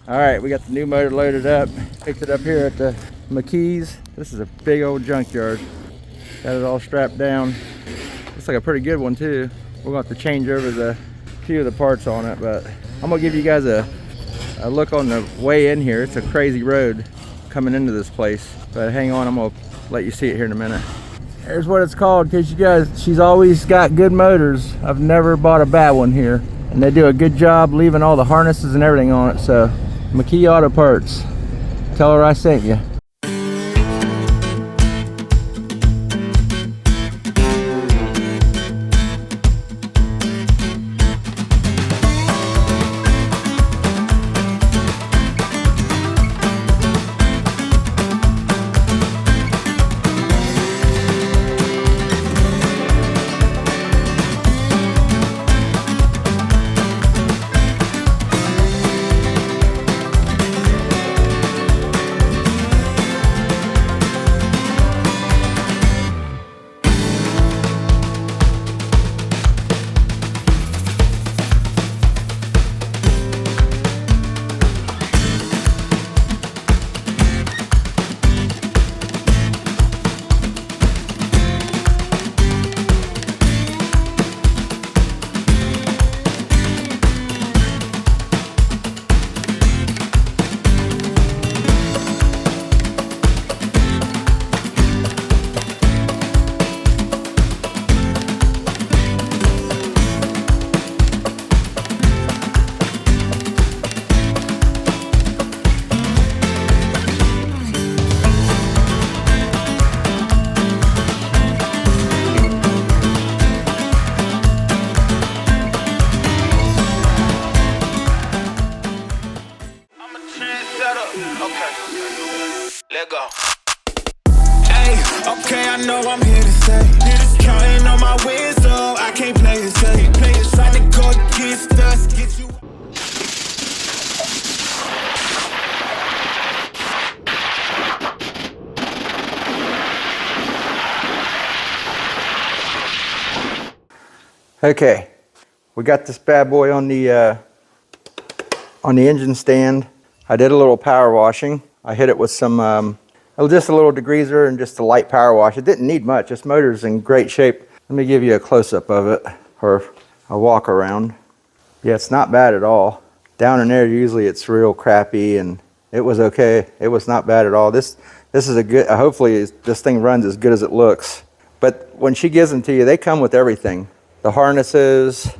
All right, we got the new motor loaded up. Picked it up here at the McKee's. This is a big old junkyard. Got it all strapped down. Looks like a pretty good one too. We're gonna have to change over the few of the parts on it, but I'm gonna give you guys a look on the way in here. It's a crazy road coming into this place, but hang on, I'm gonna let you see it here in a minute. Here's what it's called, in case you guys, she's always got good motors. I've never bought a bad one here, and they do a good job leaving all the harnesses and everything on it. So McKee Auto Parts, tell her I sent you. Let go. Hey, okay, I know I'm here to stay. Counting on my wins, so I can't play it safe. Try to go against us, get you. Okay, we got this bad boy on the engine stand. I did a little power washing. I hit it with some just a little degreaser and just a light power wash. It didn't need much. This motor's in great shape. Let me give you a close-up of it, or a walk around. Yeah, it's not bad at all. Down in there, usually it's real crappy, and it was okay. It was not bad at all. This is a good. Hopefully, this thing runs as good as it looks. But when she gives them to you, they come with everything: the harnesses,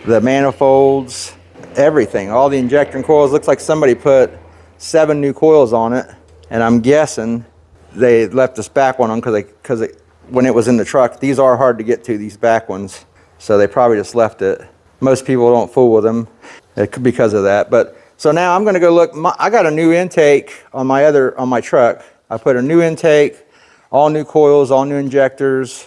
the manifolds, everything. All the injector coils. Looks like somebody put 7 new coils on it, and I'm guessing they left this back one on because when it was in the truck. These are hard to get to, these back ones, so they probably just left it. Most people don't fool with them because of that. But so now I'm going to go look. I got a new intake on my truck. I put a new intake, all new coils, all new injectors,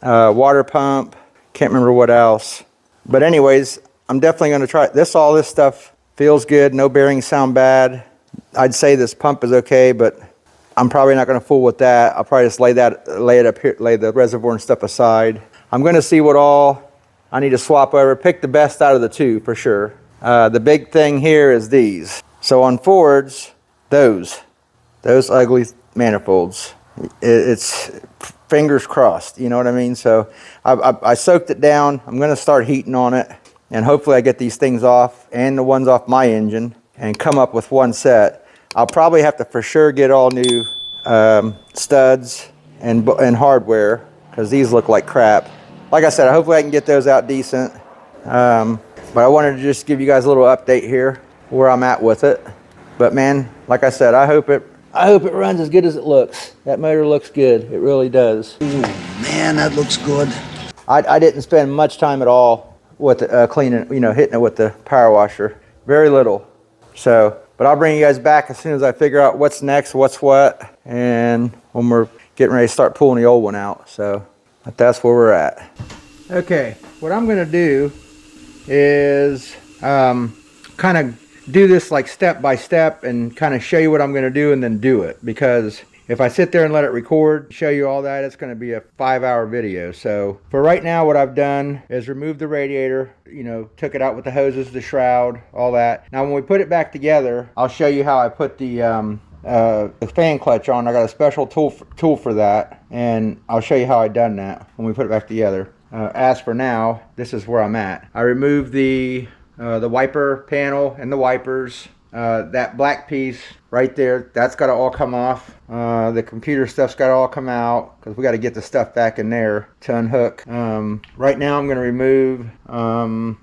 water pump. Can't remember what else. But anyways, I'm definitely going to try this. All this stuff feels good. No bearings sound bad. I'd say this pump is okay, but I'm probably not going to fool with that. I'll probably just lay it up here, lay the reservoir and stuff aside. I'm going to see what all I need to swap over. Pick the best out of the two for sure. The big thing here is these. So on Fords, those ugly manifolds. It's fingers crossed. You know what I mean? So I soaked it down. I'm going to start heating on it, and hopefully I get these things off and the ones off my engine and come up with one set. I'll probably have to for sure get all new studs and hardware, because these look like crap. Like I said, hopefully I can get those out decent. But I wanted to just give you guys a little update here where I'm at with it. But man, like I said, I hope it runs as good as it looks. That motor looks good. It really does. Ooh, man, that looks good. I didn't spend much time at all with cleaning, hitting it with the power washer. Very little. So, but I'll bring you guys back as soon as I figure out what's next, what's what, and when we're getting ready to start pulling the old one out. So, but that's where we're at. Okay, what I'm going to do is kind of do this like step by step and kind of show you what I'm going to do and then do it, because if I sit there and let it record, show you all that, it's going to be a 5-hour video. So for right now, what I've done is remove the radiator, you know, took it out with the hoses, the shroud, all that. Now when we put it back together, I'll show you how I put the fan clutch on. I got a special tool for that, and I'll show you how I done that when we put it back together. As for now, this is where I'm at. I removed the wiper panel and the wipers. That black piece right there, that's got to all come off. The computer stuff's got to all come out because we got to get the stuff back in there to unhook. Right now I'm going to remove,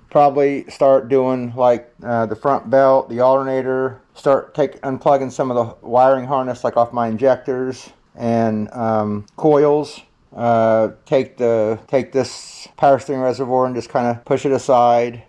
probably start doing like the front belt, the alternator, start unplugging some of the wiring harness like off my injectors and coils. Take this power steering reservoir and just kind of push it aside.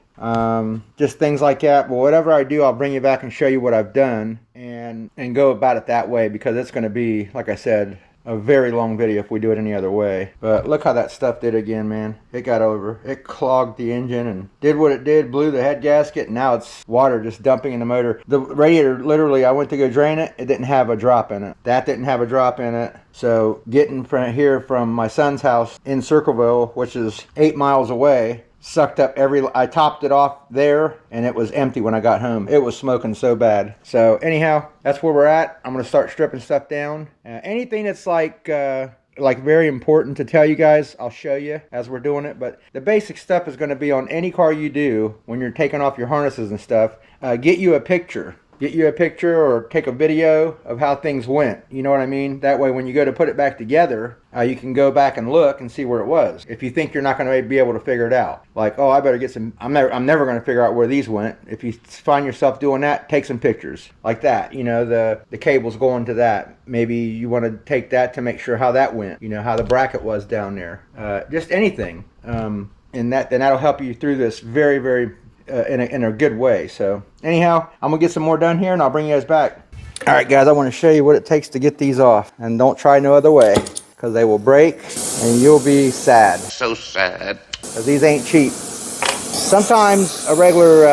Just things like that. But whatever I do, I'll bring you back and show you what I've done and go about it that way, because it's going to be, like I said, a very long video if we do it any other way. But look how that stuff did again, man. It got over. It clogged the engine and did what it did, blew the head gasket, and now it's water just dumping in the motor. The radiator, literally, I went to go drain it. It didn't have a drop in it. That didn't have a drop in it. So getting from here from my son's house in Circleville, which is 8 miles away, sucked up I topped it off there and it was empty when I got home. It was smoking so bad. So anyhow, that's where we're at. I'm going to start stripping stuff down. Anything that's like very important to tell you guys, I'll show you as we're doing it. But the basic stuff is going to be on any car you do when you're taking off your harnesses and stuff. Get you a picture. Get you a picture or take a video of how things went. You know what I mean? That way when you go to put it back together, you can go back and look and see where it was. If you think you're not going to be able to figure it out. Like, oh, I better get some, I'm never going to figure out where these went. If you find yourself doing that, take some pictures. Like that, you know, the cables going to that. Maybe you want to take that to make sure how that went. You know, how the bracket was down there. Just anything. And that'll help you through this very, very in a good way. So anyhow, I'm gonna get some more done here and I'll bring you guys back. All right guys, I want to show you what it takes to get these off, and don't try no other way because they will break and you'll be sad. So sad. Because these ain't cheap. Sometimes a regular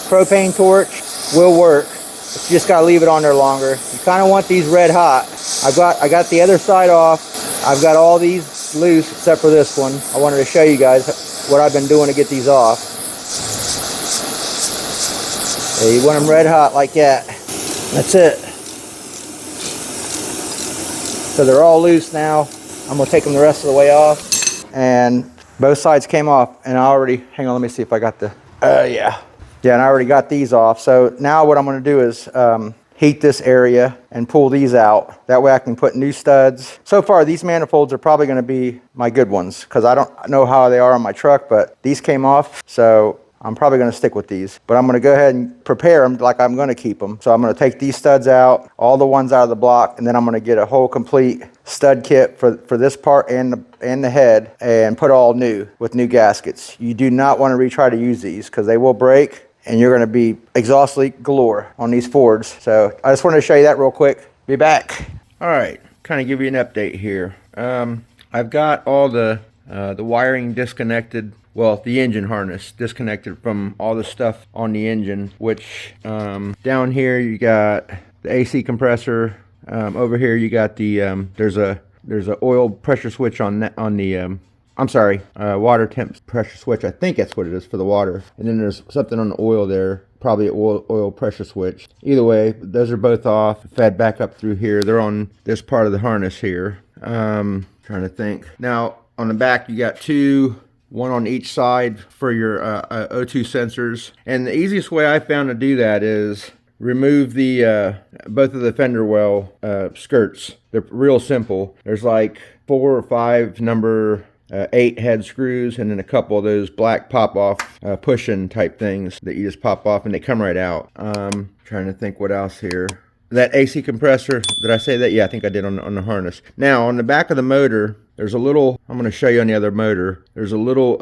propane torch will work, but you just gotta leave it on there longer. You kind of want these red hot. I got the other side off. I've got all these loose except for this one. I wanted to show you guys what I've been doing to get these off. You want them red hot like that. That's it. So they're all loose now. I'm going to take them the rest of the way off. And both sides came off. And I already, hang on, let me see if I got the, yeah, and I already got these off. So now what I'm going to do is heat this area and pull these out. That way I can put new studs. So far, these manifolds are probably going to be my good ones because I don't know how they are on my truck, but these came off. So I'm probably going to stick with these, but I'm going to go ahead and prepare them like I'm going to keep them. So I'm going to take these studs out, all the ones out of the block, and then I'm going to get a whole complete stud kit for this part and the head, and put all new with new gaskets. You do not want to retry to use these because they will break and you're going to be exhaust leak galore on these Fords. So I just wanted to show you that real quick. Be back. All right, kind of give you an update here. I've got all the wiring disconnected. Well, the engine harness disconnected from all the stuff on the engine, which down here you got the AC compressor. Over here you got the there's a oil pressure switch on the water temp pressure switch. I think that's what it is for the water. And then there's something on the oil there, probably an oil pressure switch. Either way, those are both off, fed back up through here. They're on this part of the harness here. Trying to think. Now on the back you got one on each side for your O2 sensors. And the easiest way I found to do that is remove the both of the fender well skirts. They're real simple. There's like 4 or 5 number 8 head screws, and then a couple of those black pop off push-in type things that you just pop off and they come right out. Trying to think what else here. That AC compressor, did I say that? Yeah, I think I did on the harness. Now, on the back of the motor, there's a little, I'm going to show you on the other motor, there's a little,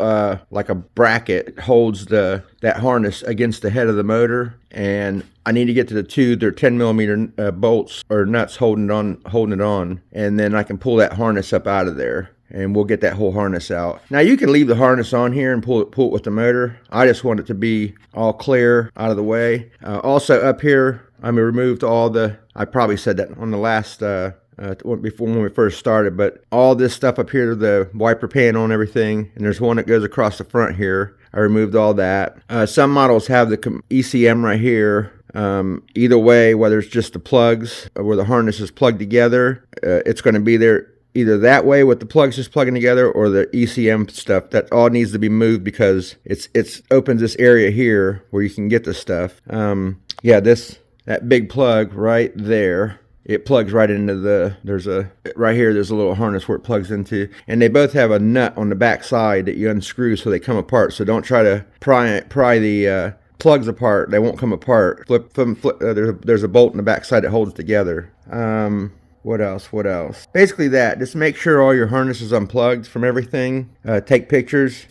like a bracket that holds that harness against the head of the motor, and I need to get to the 2, they're 10 millimeter bolts or nuts holding it on, and then I can pull that harness up out of there. And we'll get that whole harness out. Now you can leave the harness on here and pull it with the motor. I just want it to be all clear out of the way. Also up here, I removed all the, I probably said that on the last before when we first started. But all this stuff up here, the wiper panel and everything, and there's one that goes across the front here. I removed all that. Some models have the ECM right here. Either way, whether it's just the plugs where the harness is plugged together, it's going to be there either that way with the plugs just plugging together, or the ECM stuff. That all needs to be moved because it's opens this area here where you can get the stuff. Yeah, that big plug right there, it plugs right into right here there's a little harness where it plugs into, and they both have a nut on the back side that you unscrew so they come apart. So don't try to pry the plugs apart. They won't come apart. There's a bolt in the back side that holds it together. What else? Basically that. Just make sure all your harness is unplugged from everything. Take pictures.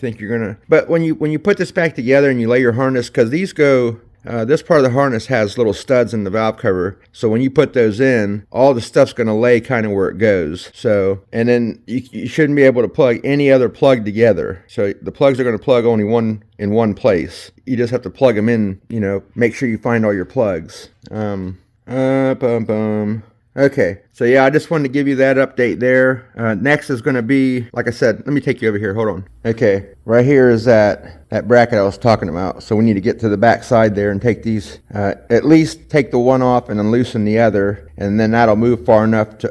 But when you put this back together and you lay your harness, because these go, this part of the harness has little studs in the valve cover. So when you put those in, all the stuff's going to lay kind of where it goes. So, and then you shouldn't be able to plug any other plug together. So the plugs are going to plug only in one place. You just have to plug them in, make sure you find all your plugs. Okay, so yeah, I just wanted to give you that update there. Next is going to be, like I said, let me take you over here. Hold on. Okay, right here is that bracket I was talking about. So we need to get to the back side there and take these, at least take the one off and then loosen the other, and then that'll move far enough to,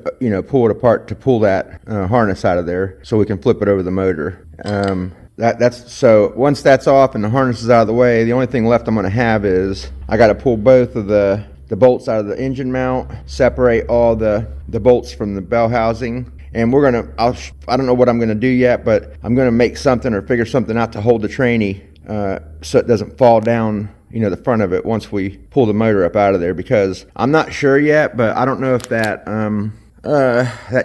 pull it apart to pull that harness out of there so we can flip it over the motor. So once that's off and the harness is out of the way, the only thing left I'm going to have is I got to pull both of the bolts out of the engine mount, separate all the bolts from the bell housing, and I don't know what I'm gonna do yet, but I'm gonna make something or figure something out to hold the tranny so it doesn't fall down, the front of it once we pull the motor up out of there, because I'm not sure yet, but I don't know if that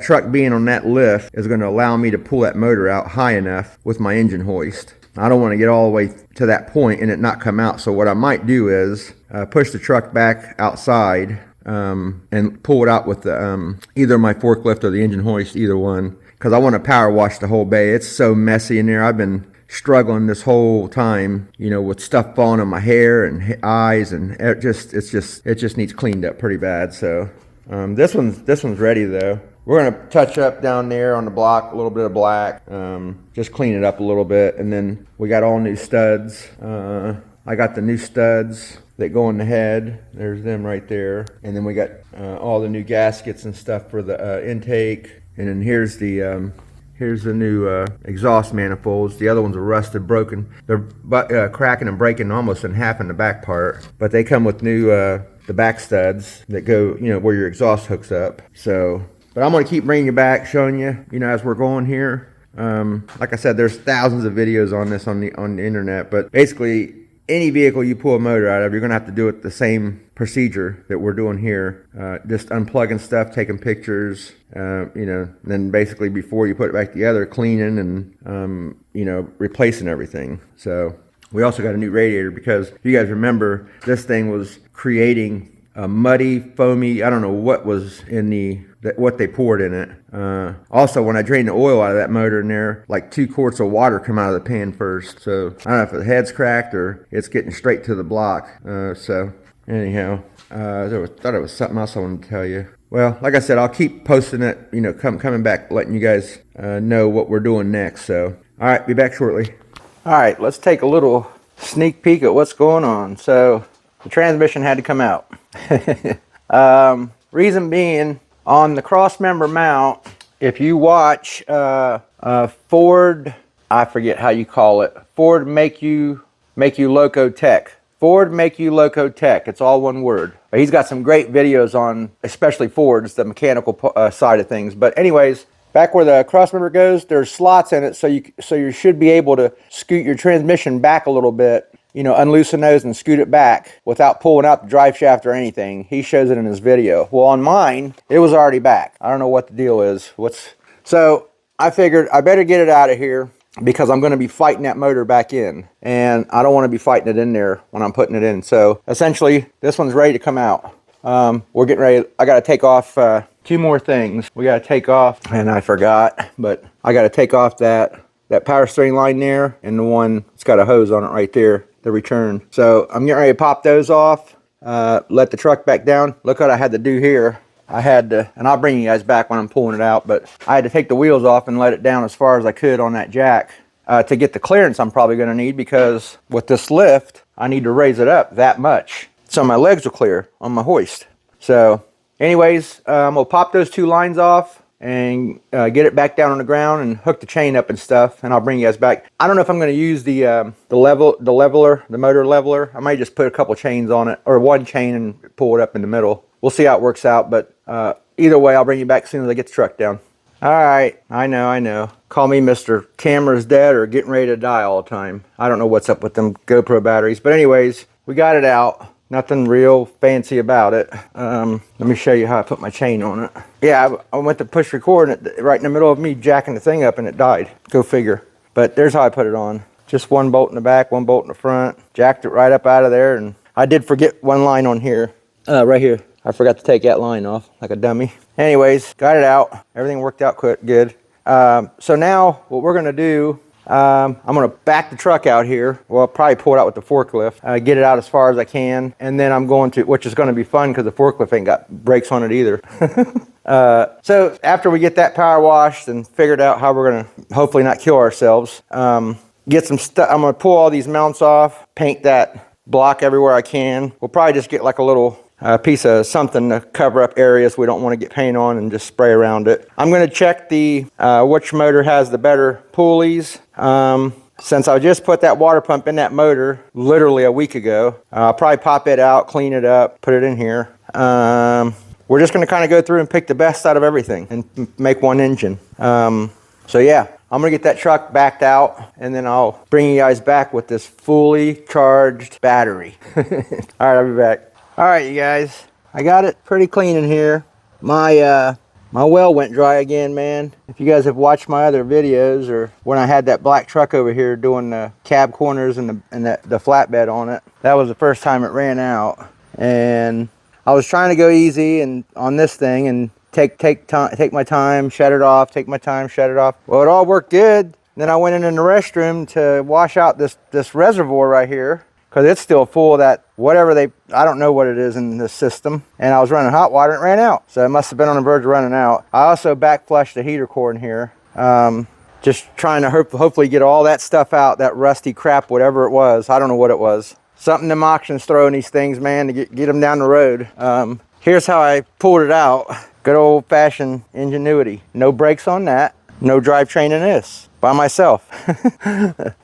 truck being on that lift is gonna allow me to pull that motor out high enough with my engine hoist. I don't want to get all the way to that point and it not come out. So what I might do is push the truck back outside and pull it out with the either my forklift or the engine hoist, either one, because I want to power wash the whole bay. It's so messy in there. I've been struggling this whole time, with stuff falling on my hair and eyes, and it just needs cleaned up pretty bad. So this one's ready though. We're going to touch up down there on the block, a little bit of black, just clean it up a little bit. And then we got all new studs. I got the new studs that go in the head. There's them right there. And then we got all the new gaskets and stuff for the intake. And then here's the new exhaust manifolds. The other ones are rusted, broken. They're cracking and breaking almost in half in the back part. But they come with new the back studs that go, where your exhaust hooks up. So... But I'm going to keep bringing you back, showing you, as we're going here. Like I said, there's thousands of videos on this on the internet. But basically, any vehicle you pull a motor out of, you're going to have to do it the same procedure that we're doing here. Just unplugging stuff, taking pictures, then basically before you put it back together, cleaning and, replacing everything. So we also got a new radiator because if you guys remember, this thing was creating a muddy, foamy, I don't know what was in what they poured in it. Also, when I drained the oil out of that motor in there, like 2 quarts of water come out of the pan first. So I don't know if the head's cracked or it's getting straight to the block. So anyhow, I thought it was something else I wanted to tell you. Well, like I said, I'll keep posting it, coming back, letting you guys know what we're doing next. So, all right, be back shortly. All right, let's take a little sneak peek at what's going on. So the transmission had to come out. Reason being, on the cross member mount, if you watch Ford, I forget how you call it, Ford Make You Loco Tech. Ford Make You Loco Tech. It's all one word. He's got some great videos on, especially Ford's, the mechanical side of things. But anyways, back where the cross member goes, there's slots in it, so you should be able to scoot your transmission back a little bit. Unloosen those and scoot it back without pulling out the drive shaft or anything. He shows it in his video. Well, on mine, it was already back. I don't know what the deal is. So I figured I better get it out of here because I'm going to be fighting that motor back in. And I don't want to be fighting it in there when I'm putting it in. So essentially, this one's ready to come out. We're getting ready. I got to take off 2 more things. We got to take off, and I forgot, but I got to take off that power steering line there and the one that's got a hose on it right there. The return. So I'm getting ready to pop those off, let the truck back down. Look what I had to do here. I had to, and I'll bring you guys back when I'm pulling it out, but I had to take the wheels off and let it down as far as I could on that jack to get the clearance I'm probably going to need, because with this lift, I need to raise it up that much so my legs will clear on my hoist. So anyways, I'm going to pop those 2 lines off and get it back down on the ground and hook the chain up and stuff, and I'll bring you guys back. I don't know if I'm going to use the motor leveler. I might just put a couple chains on it, or 1 chain, and pull it up in the middle. We'll see how it works out, but either way, I'll bring you back as soon as I get the truck down. All right, I know. Call me Mr. Camera's dead or getting ready to die all the time. I don't know what's up with them GoPro batteries, but anyways, we got it out. Nothing real fancy about it. Let me show you how I put my chain on it. Yeah, I went to push record and right in the middle of me jacking the thing up, and it died. Go figure. But there's how I put it on. Just 1 bolt in the back, 1 bolt in the front. Jacked it right up out of there, and I did forget 1 line on here. Right here. I forgot to take that line off like a dummy. Anyways, got it out. Everything worked out good. So now what we're gonna do, I'm going to back the truck out here. Well, I'll probably pull it out with the forklift, get it out as far as I can, and then I'm going to, which is going to be fun because the forklift ain't got brakes on it either. So after we get that power washed and figured out how we're going to hopefully not kill ourselves, get some stuff. I'm going to pull all these mounts off, paint that block everywhere I can. We'll probably just get like a little piece of something to cover up areas we don't want to get paint on and just spray around it. I'm going to check the which motor has the better pulleys. Since I just put that water pump in that motor literally a week ago, I'll probably pop it out, clean it up, put it in here. We're just going to kind of go through and pick the best out of everything and make 1 engine. So yeah, I'm going to get that truck backed out, and then I'll bring you guys back with this fully charged battery. All right, I'll be back. All right, you guys, I got it pretty clean in here. My well went dry again, man. If you guys have watched my other videos, or when I had that black truck over here doing the cab corners and the flatbed on it, that was the first time it ran out. And I was trying to go easy and on this thing and take my time, shut it off, take my time, shut it off. Well, it all worked good. Then I went in the restroom to wash out this reservoir right here, because it's still full of that whatever I don't know what it is in this system. And I was running hot water and it ran out. So it must have been on the verge of running out. I also back flushed the heater core in here. Just trying to hopefully get all that stuff out, that rusty crap, whatever it was. I don't know what it was. Something them auctions throwing these things, man, to get them down the road. Here's how I pulled it out. Good old fashioned ingenuity. No brakes on that. No drivetrain in this. By myself.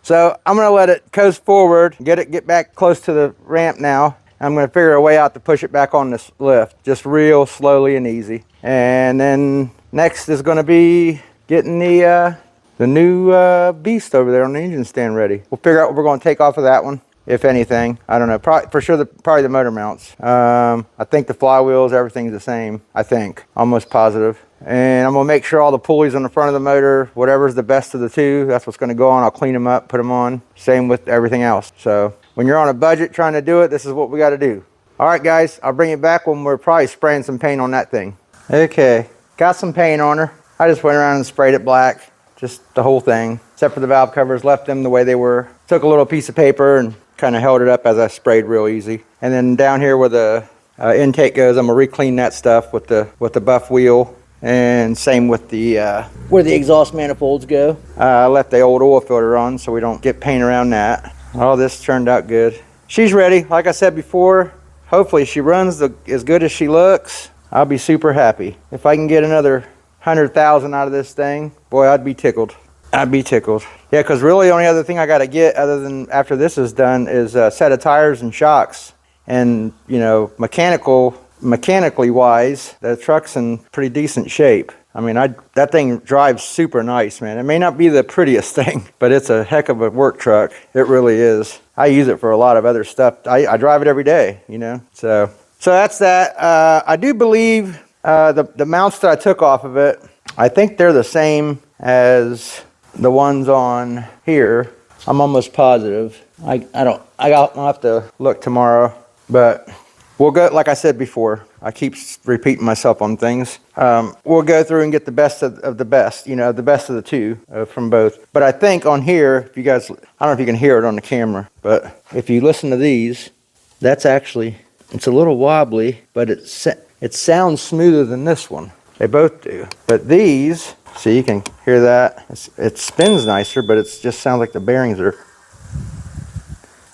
So I'm gonna let it coast forward, get back close to the ramp now. I'm gonna figure a way out to push it back on this lift, just real slowly and easy. And then next is gonna be getting the new beast over there on the engine stand ready. We'll figure out what we're gonna take off of that one, if anything. I don't know. Probably, for sure, probably the motor mounts. I think the flywheels, everything's the same. I think, almost positive. And I'm gonna make sure all the pulleys on the front of the motor, whatever's the best of the 2, that's what's gonna go on. I'll clean them up, put them on. Same with everything else. So when you're on a budget trying to do it, this is what we gotta do. All right, guys, I'll bring it back when we're probably spraying some paint on that thing. Okay, got some paint on her. I just went around and sprayed it black, just the whole thing, except for the valve covers, left them the way they were. Took a little piece of paper and kind of held it up as I sprayed real easy. And then down here where the intake goes, I'm gonna re-clean that stuff with the buff wheel. And same with the where the exhaust manifolds go. I left the old oil filter on so we don't get paint around that. All this turned out good. She's ready. Like I said before, hopefully she runs as good as she looks. I'll be super happy. If I can get another 100,000 out of this thing, boy, I'd be tickled. I'd be tickled. Yeah, because really the only other thing I got to get, other than after this is done, is a set of tires and shocks. And, you know, mechanically wise, the truck's in pretty decent shape. I mean, that thing drives super nice, man. It may not be the prettiest thing, but it's a heck of a work truck. It really is. I use it for a lot of other stuff. I drive it every day, you know. So that's that. I do believe the mounts that I took off of it, I think they're the same as the ones on here. I'm almost positive. I'll have to look tomorrow, but we'll go, like I said before, I keep repeating myself on things. We'll go through and get the best of the best, you know, the best of the 2 from both. But I think on here, if you guys, I don't know if you can hear it on the camera, but if you listen to these, that's actually, it's a little wobbly, but It sounds smoother than this one. They both do. But these, see, you can hear that. It spins nicer, but it just sounds like the bearings are,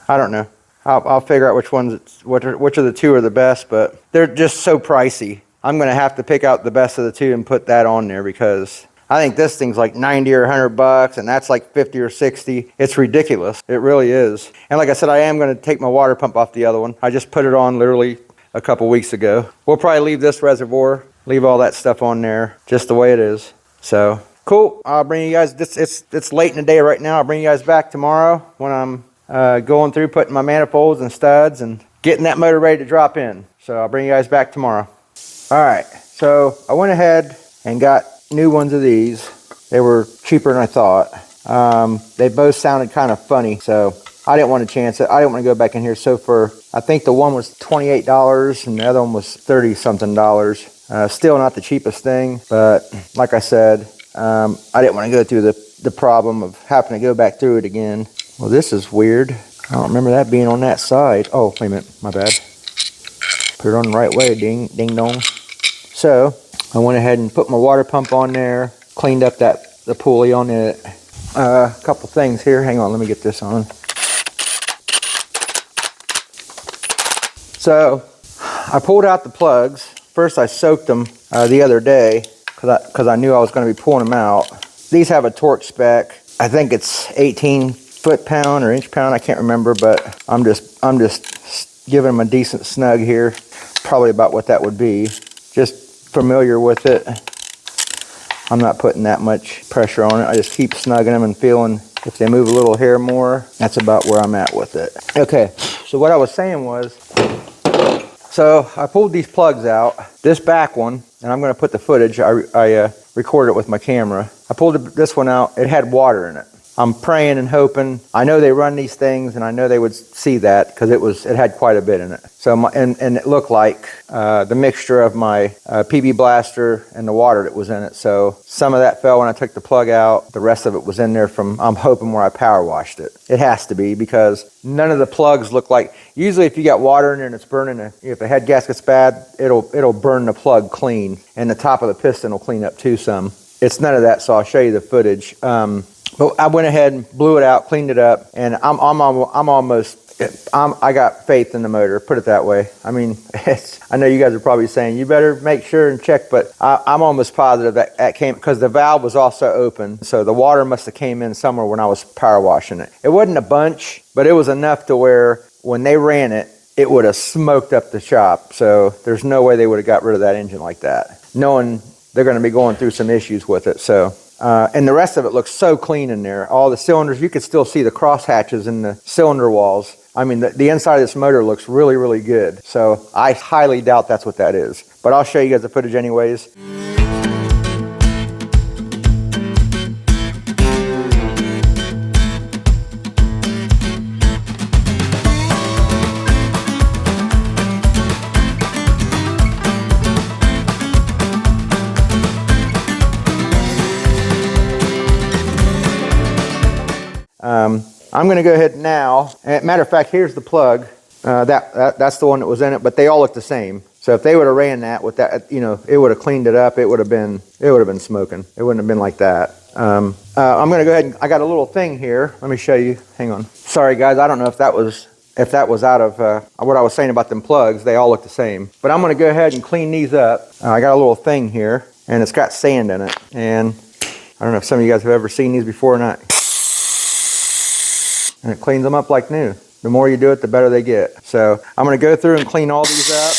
I don't know. I'll figure out which of the two are the best, but they're just so pricey. I'm gonna have to pick out the best of the two and put that on there because I think this thing's like 90 or 100 bucks and that's like 50 or 60. It's ridiculous. It really is. And like I said, I am gonna take my water pump off the other one. I just put it on literally a couple weeks ago. We'll probably leave this reservoir, leave all that stuff on there just the way it is. So cool. I'll bring you guys, it's late in the day right now. I'll bring you guys back tomorrow when I'm going through putting my manifolds and studs and getting that motor ready to drop in. So I'll bring you guys back tomorrow. All right, so I went ahead and got new ones of these. They were cheaper than I thought. They both sounded kind of funny, so I didn't want to chance it. I didn't want to go back in here. So I think the one was $28 and the other one was $30 something. Still not the cheapest thing, but like I said, I didn't want to go through the problem of having to go back through it again. Well, this is weird. I don't remember that being on that side. Oh, wait a minute, my bad. Put it on the right way, ding dong. So I went ahead and put my water pump on there, cleaned up the pulley on it. A couple things here. Hang on, let me get this on. So I pulled out the plugs. First I soaked them the other day because I knew I was going to be pulling them out. These have a torque spec. I think it's 18 foot-pound or inch-pound. I can't remember, but I'm just giving them a decent snug here. Probably about what that would be. Just familiar with it. I'm not putting that much pressure on it. I just keep snugging them and feeling if they move a little hair more. That's about where I'm at with it. Okay, so what I was saying was, so I pulled these plugs out. This back one, and I'm going to put the footage. I recorded it with my camera. I pulled this one out. It had water in it. I'm praying and hoping. I know they run these things, and I know they would see that because it had quite a bit in it. So and it looked like the mixture of my PB blaster and the water that was in it. So some of that fell when I took the plug out. The rest of it was in there from, I'm hoping, where I power washed it. It has to be because none of the plugs look like. Usually, if you got water in there and it's burning, if the head gasket's bad, it'll burn the plug clean, and the top of the piston will clean up too some. It's none of that, so I'll show you the footage. But I went ahead and blew it out, cleaned it up, and I got faith in the motor, put it that way. I mean, I know you guys are probably saying, you better make sure and check, but I'm almost positive that came, because the valve was also open, so the water must have came in somewhere when I was power washing it. It wasn't a bunch, but it was enough to where when they ran it, it would have smoked up the shop. So there's no way they would have got rid of that engine like that, knowing they're going to be going through some issues with it. So. And the rest of it looks so clean in there. All the cylinders, you could still see the cross hatches in the cylinder walls. I mean, the inside of this motor looks really, really good. So I highly doubt that's what that is. But I'll show you guys the footage anyways. I'm going to go ahead now. Matter of fact, here's the plug. That's the one that was in it, but they all look the same. So if they would have ran that with that, it would have cleaned it up. It would have been smoking. It wouldn't have been like that. I'm going to go ahead and I got a little thing here. Let me show you. Hang on. Sorry guys, I don't know if that was out of what I was saying about them plugs. They all look the same. But I'm going to go ahead and clean these up. I got a little thing here, and it's got sand in it. And I don't know if some of you guys have ever seen these before or not. And it cleans them up like new. The more you do it, the better they get. So I'm going to go through and clean all these up.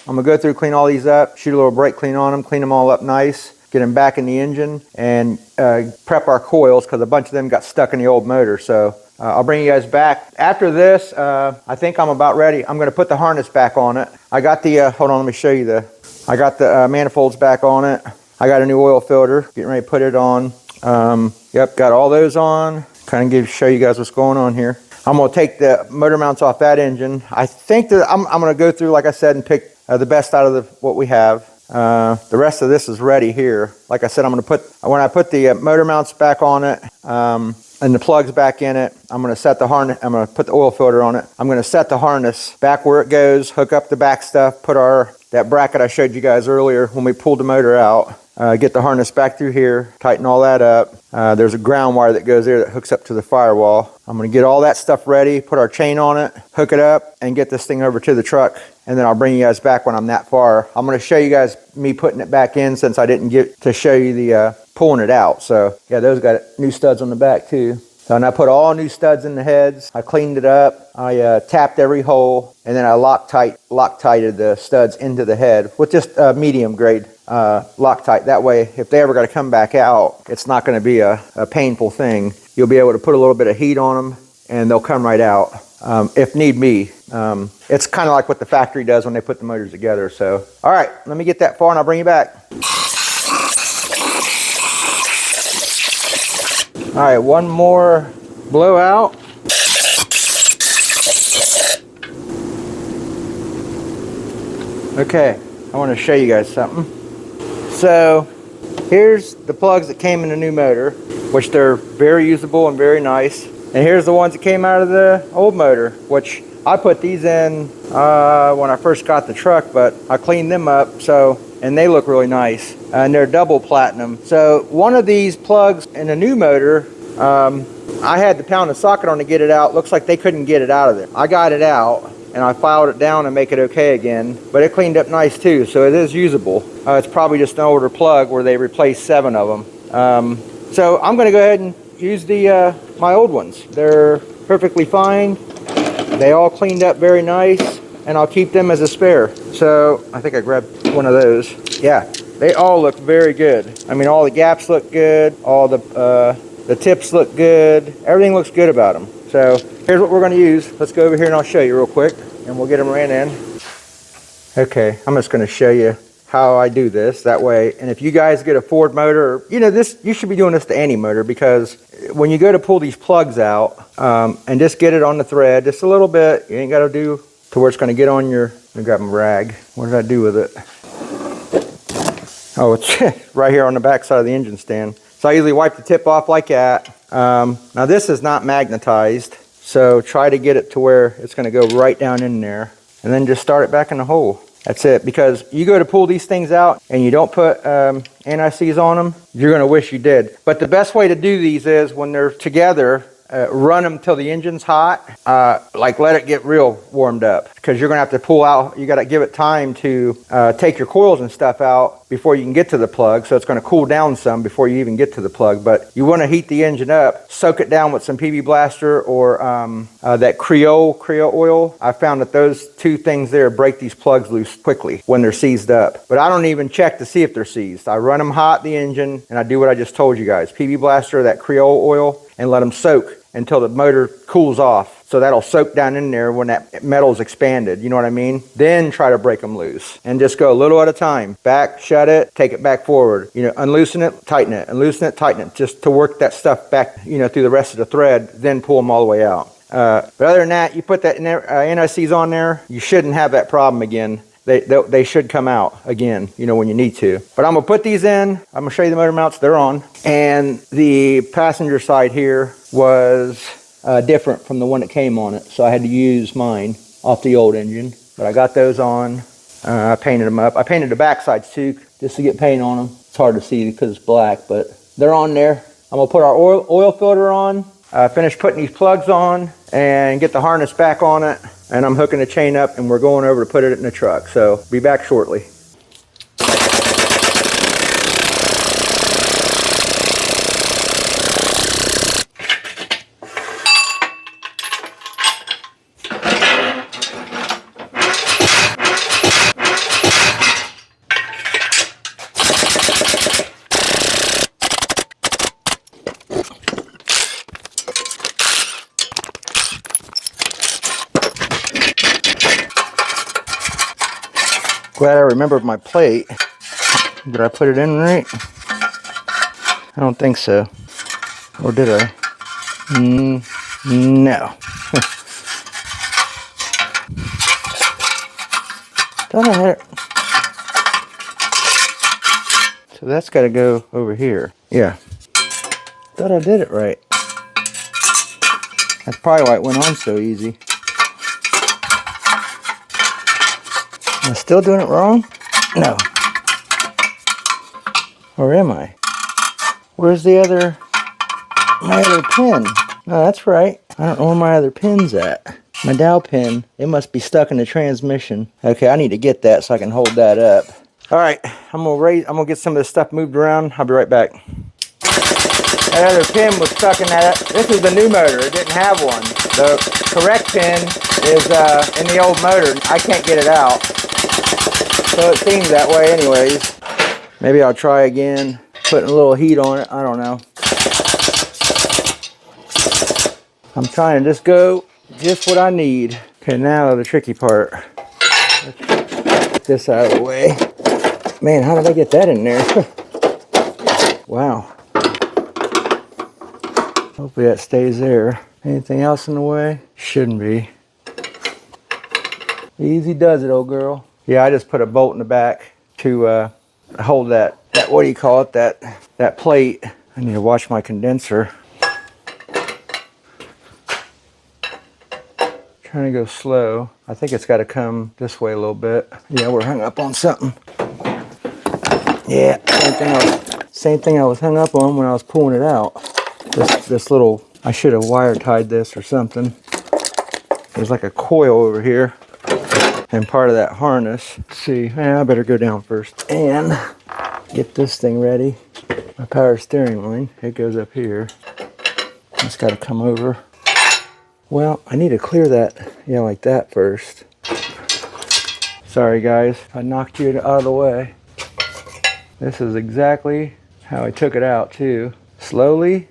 I'm going to go through, clean all these up, shoot a little brake clean on them, clean them all up nice, get them back in the engine, and prep our coils because a bunch of them got stuck in the old motor. So I'll bring you guys back. After this, I think I'm about ready. I'm going to put the harness back on it. I got the, hold on, let me show you I got the manifolds back on it. I got a new oil filter, getting ready to put it on. Yep, got all those on. Kind of show you guys what's going on here. I'm going to take the motor mounts off that engine. I think that I'm going to go through, like I said, and pick the best out of what we have. The rest of this is ready here. Like I said, when I put the motor mounts back on it, and the plug's back in it. I'm going to set the harness, I'm going to put the oil filter on it. I'm going to set the harness back where it goes, hook up the back stuff, put that bracket I showed you guys earlier when we pulled the motor out. Get the harness back through here, tighten all that up. There's a ground wire that goes there that hooks up to the firewall. I'm going to get all that stuff ready, put our chain on it, hook it up, and get this thing over to the truck. And then I'll bring you guys back when I'm that far. I'm going to show you guys me putting it back in since I didn't get to show you the pulling it out. So yeah, those got new studs on the back too. So, and I put all new studs in the heads. I cleaned it up. I tapped every hole, and then I Loctited the studs into the head with just medium grade Loctite. That way, if they ever got to come back out, it's not going to be a painful thing. You'll be able to put a little bit of heat on them, and they'll come right out if need be. It's kind of like what the factory does when they put the motors together. So, all right, let me get that far, and I'll bring you back. All right, one more blowout. Okay, I want to show you guys something. So here's the plugs that came in the new motor, which they're very usable and very nice. And here's the ones that came out of the old motor, which I put these in when I first got the truck, but I cleaned them up, and they look really nice. And they're double platinum. So one of these plugs in the new motor, I had to pound the socket on to get it out. Looks like they couldn't get it out of there. I got it out, and I filed it down and make it okay again, but it cleaned up nice too, so it is usable. It's probably just an older plug where they replaced 7 of them. So I'm going to go ahead and use my old ones. They're perfectly fine. They all cleaned up very nice, and I'll keep them as a spare. So I think I grabbed one of those. Yeah, they all look very good. I mean, all the gaps look good, all the tips look good, everything looks good about them. So here's what we're going to use. Let's go over here and I'll show you real quick, and we'll get them ran in. Okay, I'm just going to show you how I do this that way. And if you guys get a Ford motor, you should be doing this to any motor, because when you go to pull these plugs out, and just get it on the thread just a little bit. You ain't got to do to where it's going to get on your, let me grab my rag. What did I do with it? Oh, it's right here on the back side of the engine stand. So I usually wipe the tip off like that. Now this is not magnetized, so try to get it to where it's going to go right down in there, and then just start it back in the hole. That's it, because you go to pull these things out and you don't put anti-seize on them, you're going to wish you did. But the best way to do these is when they're together, run them till the engine's hot, like let it get real warmed up, because you're going to have to pull out, you got to give it time to take your coils and stuff out before you can get to the plug, so it's going to cool down some before you even get to the plug. But you want to heat the engine up, soak it down with some PB Blaster or that Creole oil. I found that those two things there break these plugs loose quickly when they're seized up. But I don't even check to see if they're seized. I run them hot, the engine, and I do what I just told you guys. PB Blaster, that Creole oil, and let them soak until the motor cools off. So that'll soak down in there when that metal is expanded, you know what I mean? Then try to break them loose. And just go a little at a time. Back, shut it, take it back forward. Unloosen it, tighten it, unloosen it, tighten it, just to work that stuff back, through the rest of the thread, then pull them all the way out. But other than that, you put that anti-seize on there, you shouldn't have that problem again. They should come out again, when you need to. But I'm going to put these in. I'm going to show you the motor mounts. They're on. And the passenger side here was different from the one that came on it. So I had to use mine off the old engine. But I got those on. I painted them up. I painted the back sides too, just to get paint on them. It's hard to see because it's black, but they're on there. I'm going to put our oil filter on. Finish putting these plugs on and get the harness back on it. And I'm hooking the chain up, and we're going over to put it in the truck. So be back shortly. Glad I remembered my plate. Did I put it in right? I don't think so. Or did I? No. Thought I had it. So that's got to go over here. Yeah. Thought I did it right. That's probably why it went on so easy. Am I still doing it wrong? No. Or am I? Where's my other pin? No, that's right. I don't know where my other pin's at. My dowel pin, it must be stuck in the transmission. Okay, I need to get that so I can hold that up. All right, I'm gonna get some of this stuff moved around. I'll be right back. That other pin was stuck in that. This is the new motor. It didn't have one. The correct pin is in the old motor. I can't get it out. So it seems that way anyways. Maybe I'll try again, putting a little heat on it. I don't know. I'm trying to just go just what I need. Okay, now the tricky part. Let's get this out of the way. Man, how did I get that in there? Wow. Hopefully that stays there. Anything else in the way? Shouldn't be. Easy does it, old girl. Yeah, I just put a bolt in the back to hold that what do you call it? That plate. I need to watch my condenser. Trying to go slow. I think it's got to come this way a little bit. Yeah, we're hung up on something. Yeah, same thing I was hung up on when I was pulling it out. This little, I should have wire tied this or something. There's like a coil over here and part of that harness. Let's see, I better go down first and get this thing ready. My power steering line, it goes up here. It's got to come over. Well, I need to clear that, yeah, like that first. Sorry guys, I knocked you out of the way. This is exactly how I took it out too. Slowly,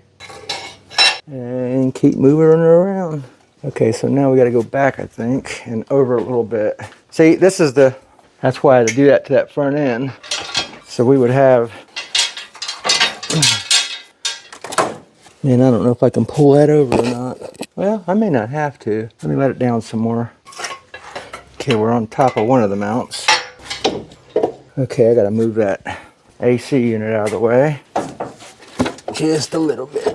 and keep moving it around. Okay, so now we gotta go back, I think, and over a little bit. See, that's why I had to do that to that front end. So we would have, man, I don't know if I can pull that over or not. Well, I may not have to. Let me let it down some more. Okay, we're on top of one of the mounts. Okay, I gotta move that AC unit out of the way. Just a little bit.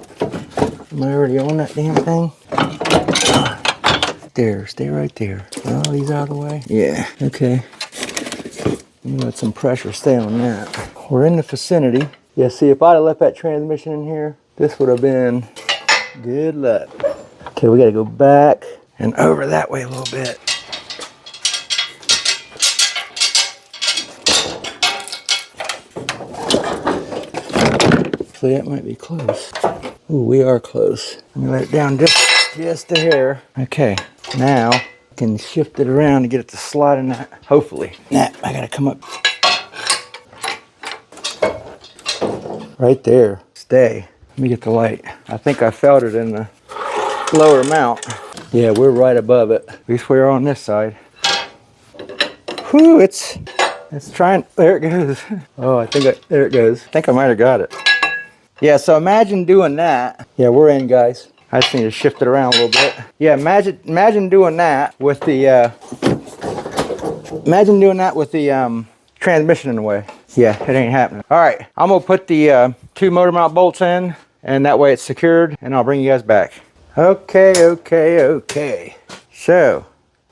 Am I already on that damn thing? There, stay right there. Are all these out of the way? Yeah, okay. Let me let some pressure stay on that. We're in the vicinity. Yeah, see, if I'd have left that transmission in here, this would have been good luck. Okay, we gotta go back and over that way a little bit. So that might be close. Ooh, we are close. Let me let it down just a hair. Okay, now I can shift it around to get it to slide in that. Hopefully. Nah, I gotta come up. Right there. Stay. Let me get the light. I think I felt it in the lower mount. Yeah, we're right above it. At least we're on this side. Whew, it's trying. There it goes. Oh, there it goes. I think I might have got it. Yeah, so imagine doing that. Yeah, we're in, guys. I just need to shift it around a little bit. Yeah, imagine doing that with the transmission in the way. Yeah, it ain't happening. All right, I'm gonna put the 2 motor mount bolts in, and that way it's secured, and I'll bring you guys back. Okay. So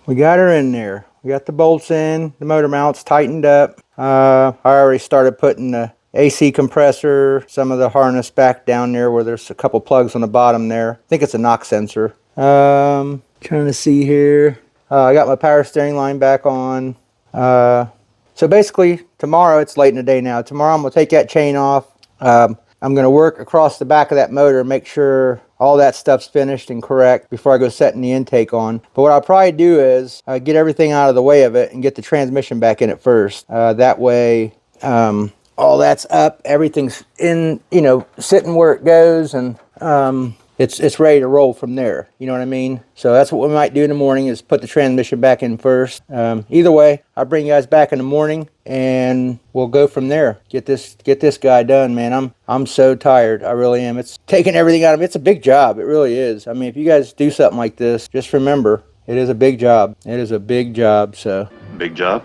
we got her in there. We got the bolts in, the motor mounts tightened up. I already started putting the AC compressor, some of the harness back down there where there's a couple plugs on the bottom there. I think it's a knock sensor. Trying to see here. I got my power steering line back on. So basically tomorrow, it's late in the day now. Tomorrow I'm gonna take that chain off. I'm gonna work across the back of that motor, make sure all that stuff's finished and correct before I go setting the intake on. But what I'll probably do is get everything out of the way of it and get the transmission back in it first. That way, all that's up, everything's in, sitting where it goes, and it's ready to roll from there. You know what I mean? So that's what we might do in the morning, is put the transmission back in first. Either way, I'll bring you guys back in the morning and we'll go from there. Get this guy done, man. I'm so tired. I really am. It's taking everything out of it. It's a big job. It really is. I mean, if you guys do something like this, just remember, it is a big job. It is a big job, so. Big job?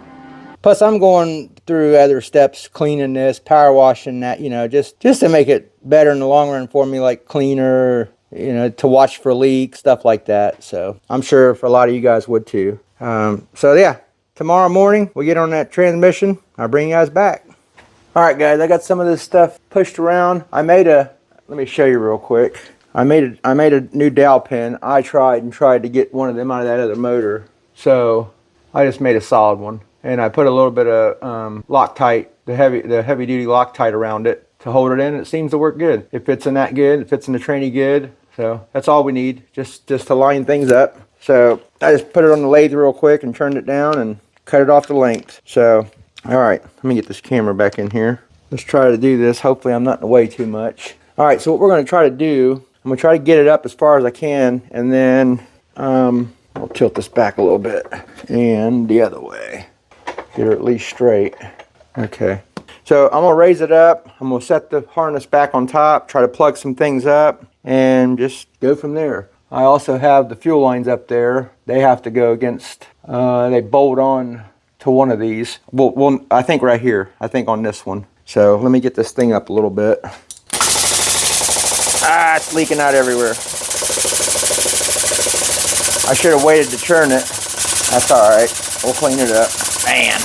Plus, I'm going through other steps, cleaning this, power washing that, just to make it better in the long run for me, like cleaner, you know, to watch for leaks, stuff like that. So I'm sure for a lot of you guys would too. So yeah, tomorrow morning we get on that transmission. I'll bring you guys back. All right, guys, I got some of this stuff pushed around. Let me show you real quick. I made a new dowel pin. I tried to get one of them out of that other motor. So I just made a solid one. And I put a little bit of Loctite, the heavy duty Loctite around it to hold it in. It seems to work good. It fits in that good. It fits in the tranny good. So that's all we need, just to line things up. So I just put it on the lathe real quick and turned it down and cut it off the length. So, all right, let me get this camera back in here. Let's try to do this. Hopefully I'm not in the way too much. All right, so what we're going to try to do, I'm going to try to get it up as far as I can, and then I'll tilt this back a little bit and the other way. Get her at least straight. Okay. So I'm going to raise it up. I'm going to set the harness back on top, try to plug some things up, and just go from there. I also have the fuel lines up there. They have to go against, they bolt on to one of these. Well, I think right here. I think on this one. So let me get this thing up a little bit. Ah, it's leaking out everywhere. I should have waited to turn it. That's all right. We'll clean it up. Man.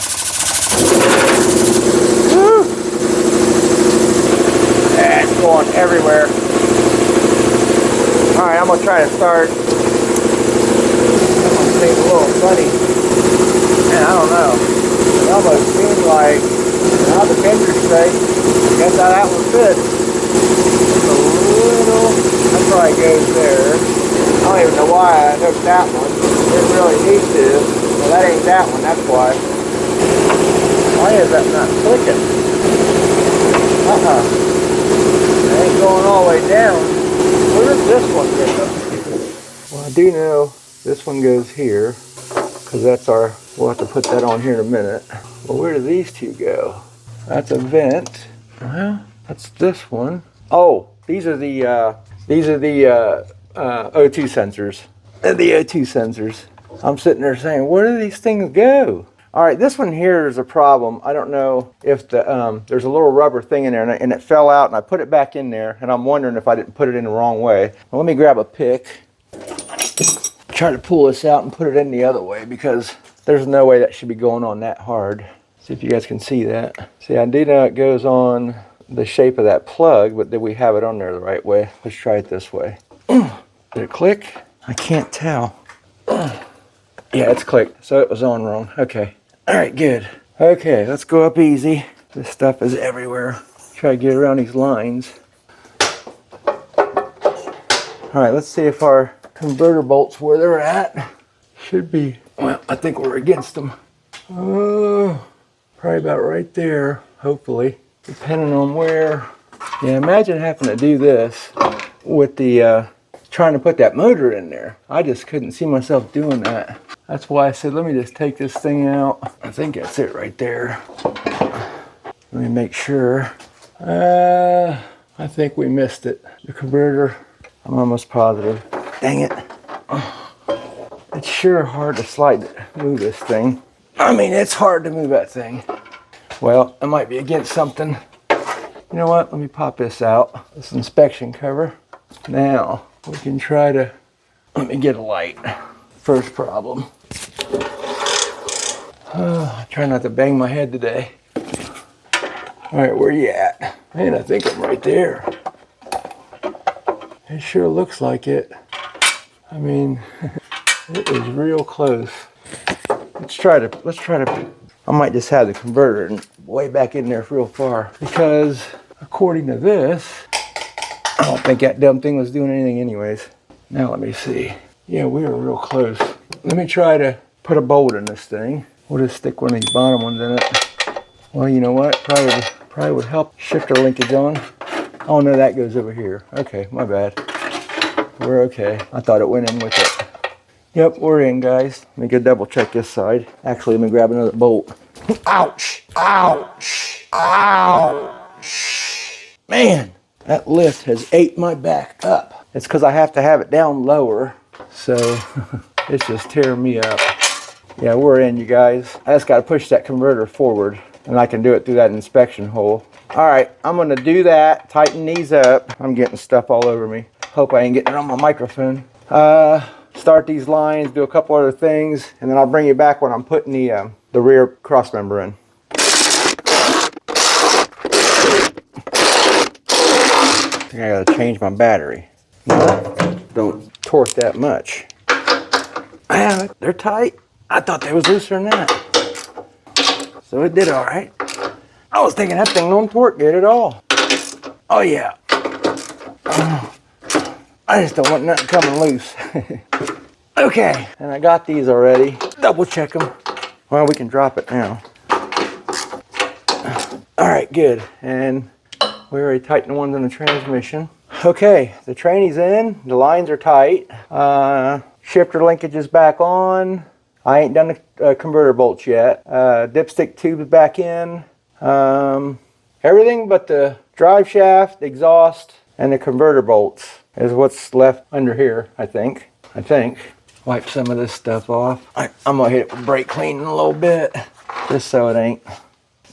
Woo. That's going everywhere. All right, I'm gonna try to start. I'm gonna think a little funny. Man, I don't know. It almost seems like, how the fingers say, I guess how that one fits. Just a little, that probably goes there. I don't even know why I hooked that one. Didn't really need to. Well, that ain't that one, that's why. Why is that not clicking? It ain't going all the way down. Where does this one go? Well, I do know this one goes here, because that's our, we'll have to put that on here in a minute. Well, where do these two go? That's a vent. Well, that's this one. Oh, these are the O2 sensors. And the O2 sensors. I'm sitting there saying, where do these things go? All right, this one here is a problem. I don't know if there's a little rubber thing in there and it fell out and I put it back in there and I'm wondering if I didn't put it in the wrong way. Well, let me grab a pick, try to pull this out and put it in the other way because there's no way that should be going on that hard. See if you guys can see that. See, I do know it goes on the shape of that plug, but did we have it on there the right way? Let's try it this way. Did it click? I can't tell. Yeah, it's clicked, so it was on wrong. Okay. All right, good. Okay, let's go up easy. This stuff is everywhere. Try to get around these lines. All right, let's see if our converter bolts where they're at. Should be, well, I think we're against them. Oh, probably about right there, hopefully, depending on where. Yeah, imagine having to do this with the, trying to put that motor in there. I just couldn't see myself doing that. That's why I said, let me just take this thing out. I think that's it right there. Let me make sure. I think we missed it. The converter, I'm almost positive. Dang it. It's sure hard to move this thing. I mean, it's hard to move that thing. Well, it might be against something. You know what? Let me pop this out. This inspection cover. Now, we can try to, let me get a light. First problem. Try not to bang my head today. All right, where you at? Man, I think I'm right there. It sure looks like it. I mean, it is real close. Let's try to, I might just have the converter way back in there real far because according to this, I don't think that dumb thing was doing anything anyways. Now let me see. Yeah, we were real close. Let me try to put a bolt in this thing. We'll just stick one of these bottom ones in it. Well, you know what? Probably would help shift our linkage on. Oh no, that goes over here. Okay, my bad. We're okay. I thought it went in with it. Yep, we're in, guys. Let me go double check this side. Actually, let me grab another bolt. Ouch! Ouch! Ouch! Man, that lift has ate my back up. It's because I have to have it down lower. So it's just tearing me up. Yeah, we're in, you guys. I just got to push that converter forward and I can do it through that inspection hole. All right, I'm going to do that, tighten these up. I'm getting stuff all over me. Hope I ain't getting it on my microphone. Start these lines, do a couple other things, and then I'll bring you back when I'm putting the rear cross member in. I think I gotta change my battery. Don't torque that much. Yeah, they're tight. I thought they was looser than that. So it did all right. I was thinking that thing don't torque good at all. Oh yeah. I just don't want nothing coming loose. Okay, and I got these already. Double check them. Well, we can drop it now. All right, good. And we already tightened the ones in the transmission. Okay, the trainie's in. The lines are tight. Shifter linkage is back on. I ain't done the converter bolts yet. Dipstick tube is back in. Everything but the drive shaft, the exhaust, and the converter bolts is what's left under here, I think. Wipe some of this stuff off. I'm gonna hit it with brake cleaning a little bit, just so it ain't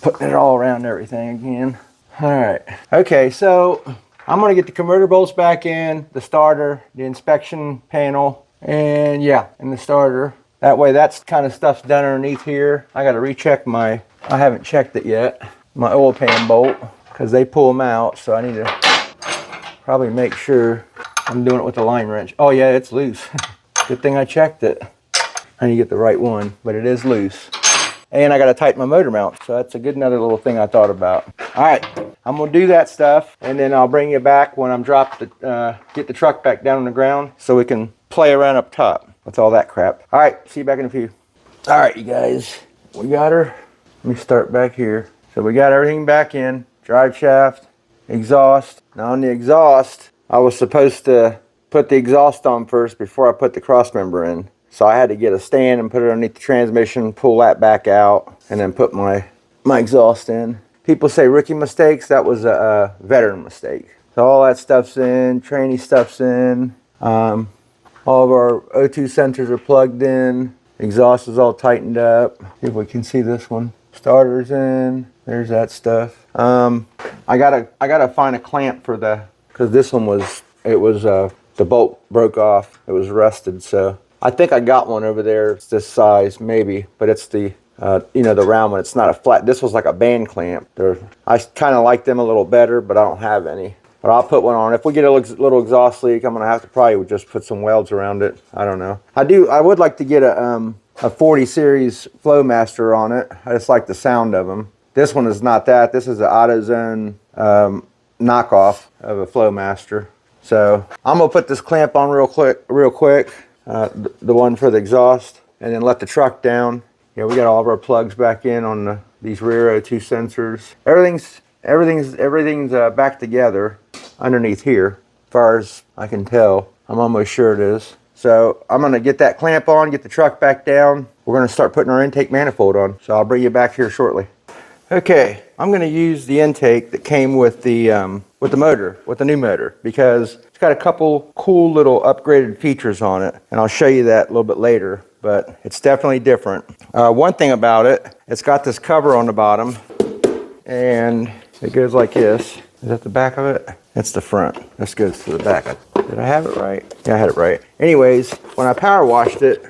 putting it all around everything again. All right, okay, so I'm gonna get the converter bolts back in, the starter, the inspection panel, and yeah, and the starter. That way that's kind of stuff's done underneath here. I gotta recheck I haven't checked it yet, my oil pan bolt, because they pull them out, so I need to probably make sure I'm doing it with the line wrench. Oh yeah, it's loose. Good thing I checked it. I need to get the right one, but it is loose. And I gotta tighten my motor mount, so that's another little thing I thought about. All right, I'm gonna do that stuff, and then I'll bring you back when I'm get the truck back down on the ground so we can play around up top with all that crap. All right, see you back in a few. All right, you guys, we got her. Let me start back here. So we got everything back in, drive shaft, exhaust. Now on the exhaust, I was supposed to put the exhaust on first before I put the cross member in. So I had to get a stand and put it underneath the transmission, pull that back out, and then put my exhaust in. People say rookie mistakes. That was a veteran mistake. So all that stuff's in, trainee stuff's in. All of our O2 sensors are plugged in. Exhaust is all tightened up. If we can see this one. Starter's in. There's that stuff. I gotta find a clamp for because this one the bolt broke off. It was rusted, so I think I got one over there. It's this size, maybe, but it's the the round one. It's not a flat. This was like a band clamp. I kind of like them a little better, but I don't have any. But I'll put one on. If we get a little exhaust leak, I'm gonna have to probably just put some welds around it. I don't know. I would like to get a 40 series Flowmaster on it. I just like the sound of them. This one is not that. This is an AutoZone knockoff of a Flowmaster. So I'm gonna put this clamp on real quick, the one for the exhaust, and then let the truck down. Yeah, we got all of our plugs back in on these rear O2 sensors. Everything's back together underneath here, as far as I can tell. I'm almost sure it is. So I'm gonna get that clamp on, get the truck back down. We're gonna start putting our intake manifold on. So I'll bring you back here shortly. Okay, I'm gonna use the intake that came with the motor, with the new motor, because it's got a couple cool little upgraded features on it, and I'll show you that a little bit later, but it's definitely different. One thing about it, it's got this cover on the bottom, and it goes like this. Is that the back of it? That's the front. This goes to the back. Did I have it right? Yeah, I had it right. Anyways, when I power washed it,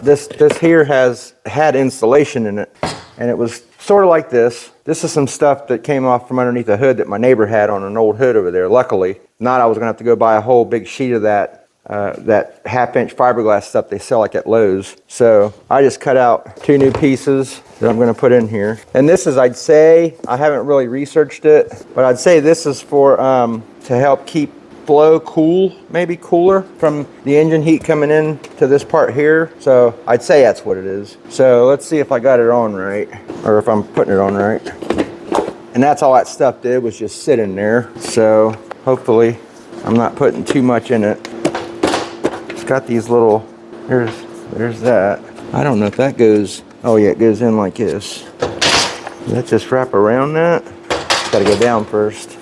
this here had insulation in it, and it was sort of like this. This is some stuff that came off from underneath the hood that my neighbor had on an old hood over there. Luckily, not I was gonna have to go buy a whole big sheet of that 1/2-inch fiberglass stuff they sell like at Lowe's. So I just cut out 2 new pieces that I'm gonna put in here. And this is, I'd say, I haven't really researched it, but I'd say this is for to help keep flow cool, maybe cooler from the engine heat coming in to this part here. So I'd say that's what it is. So let's see if I got it on right, or if I'm putting it on right. And that's all that stuff did, was just sit in there. So hopefully I'm not putting too much in it. It's got these little, there's that. I don't know if that goes, oh yeah, it goes in like this. Let's just wrap around that. Gotta go down first.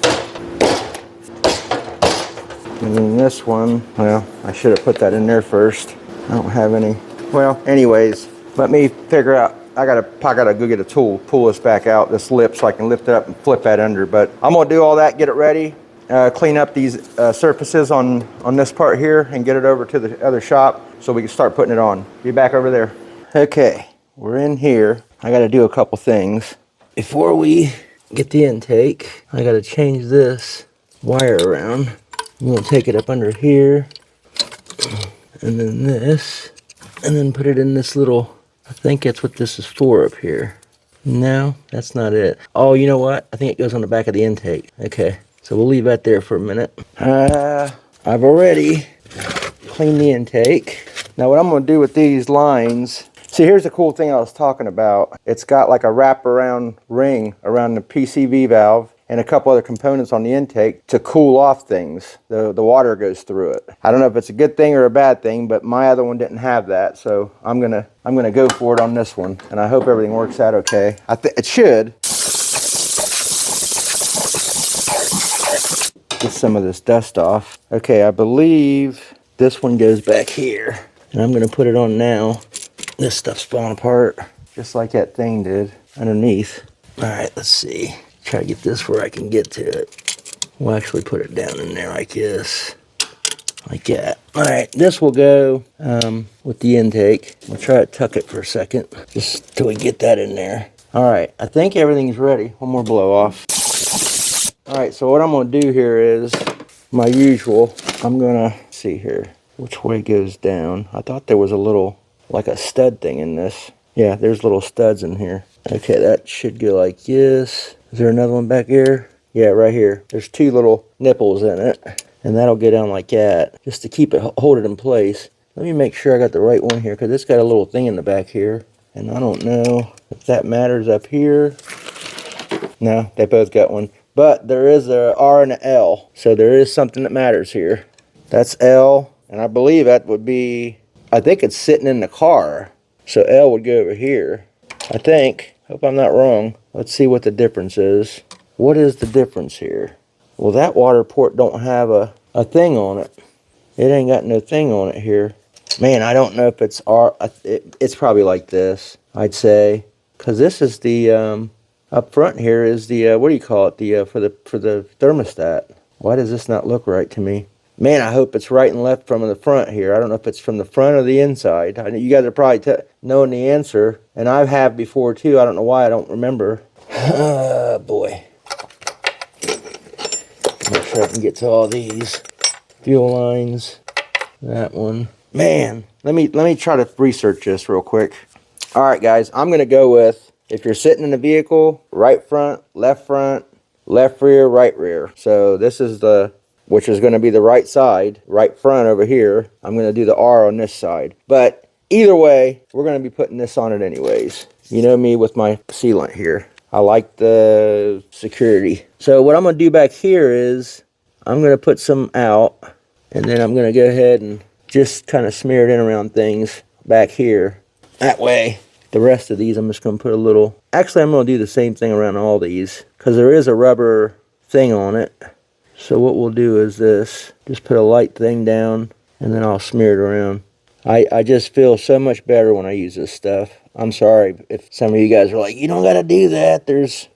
And then this one, well, I should have put that in there first. I don't have any. Well, anyways, let me figure out. I gotta go get a tool, pull this back out, this lip, so I can lift it up and flip that under. But I'm gonna do all that, get it ready, clean up these surfaces on this part here and get it over to the other shop so we can start putting it on. Be back over there. Okay, we're in here. I got to do a couple things. Before we get the intake, I got to change this wire around. I'm going to take it up under here, and then this, and then put it in this little, I think that's what this is for up here. No, that's not it. Oh, you know what? I think it goes on the back of the intake. Okay, so we'll leave that there for a minute. I've already cleaned the intake. Now what I'm going to do with these lines, see, here's the cool thing I was talking about. It's got like a wraparound ring around the PCV valve and a couple other components on the intake to cool off things. The water goes through it. I don't know if it's a good thing or a bad thing, but my other one didn't have that, so I'm gonna go for it on this one, and I hope everything works out okay. It should. Get some of this dust off. Okay, I believe this one goes back here, and I'm gonna put it on now. This stuff's falling apart, just like that thing did underneath. All right, let's see. Try to get this where I can get to it. We'll actually put it down in there like this. Like that. All right, this will go with the intake. We'll try to tuck it for a second, just till we get that in there. All right, I think everything's ready. One more blow off. All right, so what I'm gonna do here is my usual. I'm gonna see here which way goes down. I thought there was a little, like a stud thing in this. Yeah, there's little studs in here. Okay, that should go like this. Is there another one back here? Yeah, right here. There's two little nipples in it, and that'll go down like that, just to keep it, hold it in place. Let me make sure I got the right one here, because it's got a little thing in the back here, and I don't know if that matters up here. No, they both got one, but there is a R and a L, so there is something that matters here. That's L, and I believe that would be, I think it's sitting in the car, so L would go over here, I think. Hope I'm not wrong. Let's see what the difference is. What is the difference here? Well, that water port don't have a thing on it. It ain't got no thing on it here. Man, I don't know if it's R. It's probably like this, I'd say, because this is the up front here is the what do you call it? The for the thermostat. Why does this not look right to me? Man, I hope it's right and left from the front here. I don't know if it's from the front or the inside. I know you guys are probably knowing the answer, and I have before too. I don't know why I don't remember. Boy. Make sure I can get to all these fuel lines. That one. Man, let me try to research this real quick. All right, guys, I'm gonna go with, if you're sitting in the vehicle, right front, left rear, right rear. So this is which is going to be the right side, right front over here. I'm going to do the R on this side. But either way, we're going to be putting this on it anyways. You know me with my sealant here. I like the security. So what I'm going to do back here is, I'm going to put some out, and then I'm going to go ahead and just kind of smear it in around things back here. That way, the rest of these, I'm just going to put a little, actually I'm going to do the same thing around all these, because there is a rubber thing on it. So what we'll do is this, just put a light thing down, and then I'll smear it around. I just feel so much better when I use this stuff. I'm sorry if some of you guys are like, you don't got to do that. There's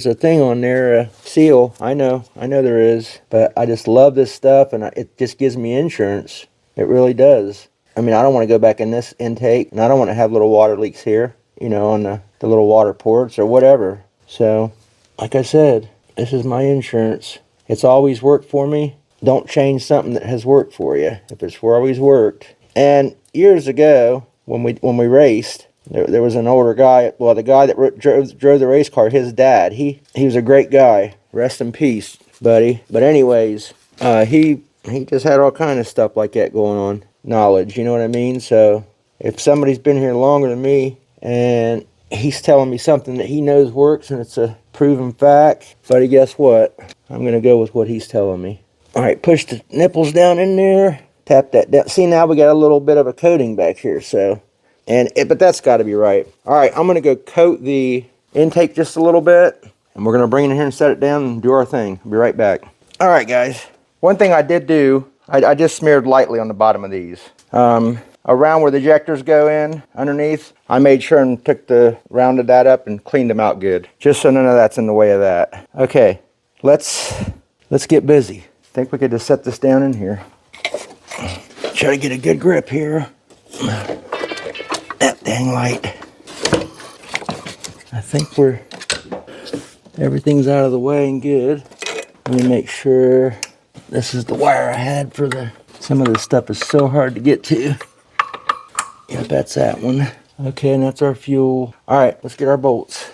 a thing on there, a seal. I know there is, but I just love this stuff, and it just gives me insurance. It really does. I mean, I don't want to go back in this intake, and I don't want to have little water leaks here, on the little water ports or whatever. So, like I said, this is my insurance. It's always worked for me. Don't change something that has worked for you if it's always worked. And years ago, when we raced, there was an older guy. Well, the guy that drove the race car, his dad. He was a great guy. Rest in peace, buddy. But anyways, he just had all kind of stuff like that going on. Knowledge, you know what I mean? So if somebody's been here longer than me and he's telling me something that he knows works and it's a proven fact, buddy, guess what? I'm going to go with what he's telling me. All right, push the nipples down in there. Tap that down. See, now we got a little bit of a coating back here, so. But that's got to be right. All right, I'm going to go coat the intake just a little bit, and we're going to bring it in here and set it down and do our thing. I'll be right back. All right, guys. One thing I did do, I just smeared lightly on the bottom of these. Around where the ejectors go in, underneath, I made sure and rounded that up and cleaned them out good. Just so none of that's in the way of that. Okay, let's let's get busy. I think we could just set this down in here. Try to get a good grip here. That dang light. I think everything's out of the way and good. Let me make sure this is the wire I had for some of this stuff is so hard to get to. Yep, that's that one. Okay, and that's our fuel. All right, let's get our bolts.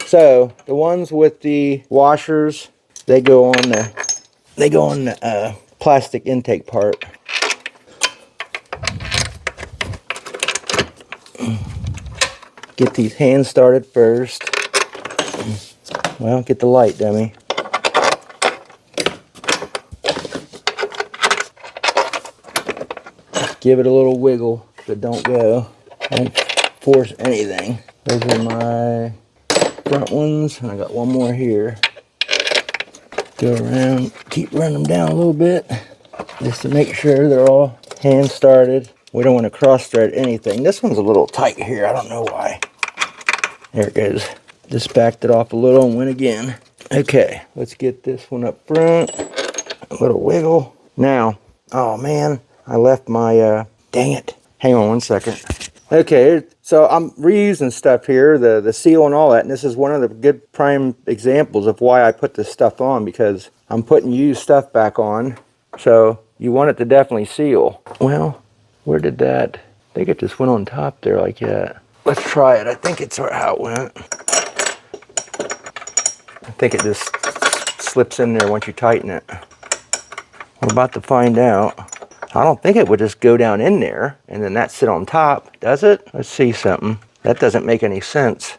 So the ones with the washers, they go on the plastic intake part. Get these hands started first. Well, get the light, dummy. Give it a little wiggle, but don't go. Don't force anything. Those are my front ones, and I got one more here. Go around, keep running them down a little bit, just to make sure they're all hand started. We don't want to cross thread anything. This one's a little tight here, I don't know why. There it goes. Just backed it off a little and went again. Okay, let's get this one up front. A little wiggle. Now, oh man, I left my, dang it. Hang on one second. Okay, so I'm reusing stuff here, the seal and all that, and this is one of the good prime examples of why I put this stuff on, because I'm putting used stuff back on, so you want it to definitely seal. Well, where did that, I think it just went on top there like that. Let's try it. I think it's how it went. I think it just slips in there once you tighten it. We're about to find out. I don't think it would just go down in there and then that sit on top, does it? Let's see something. That doesn't make any sense.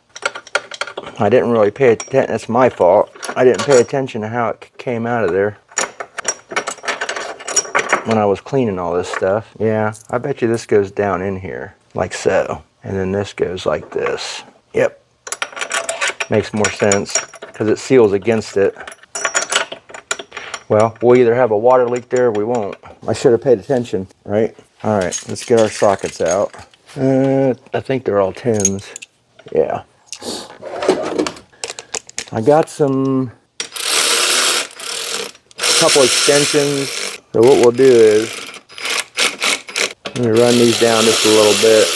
I didn't really pay attention. That's my fault. I didn't pay attention to how it came out of there when I was cleaning all this stuff. Yeah, I bet you this goes down in here like so. And then this goes like this. Yep. Makes more sense because it seals against it. Well, we'll either have a water leak there or we won't. I should have paid attention, right? All right, let's get our sockets out. I think they're all 10s. Yeah. I got couple extensions. So what we'll do is, let me run these down just a little bit.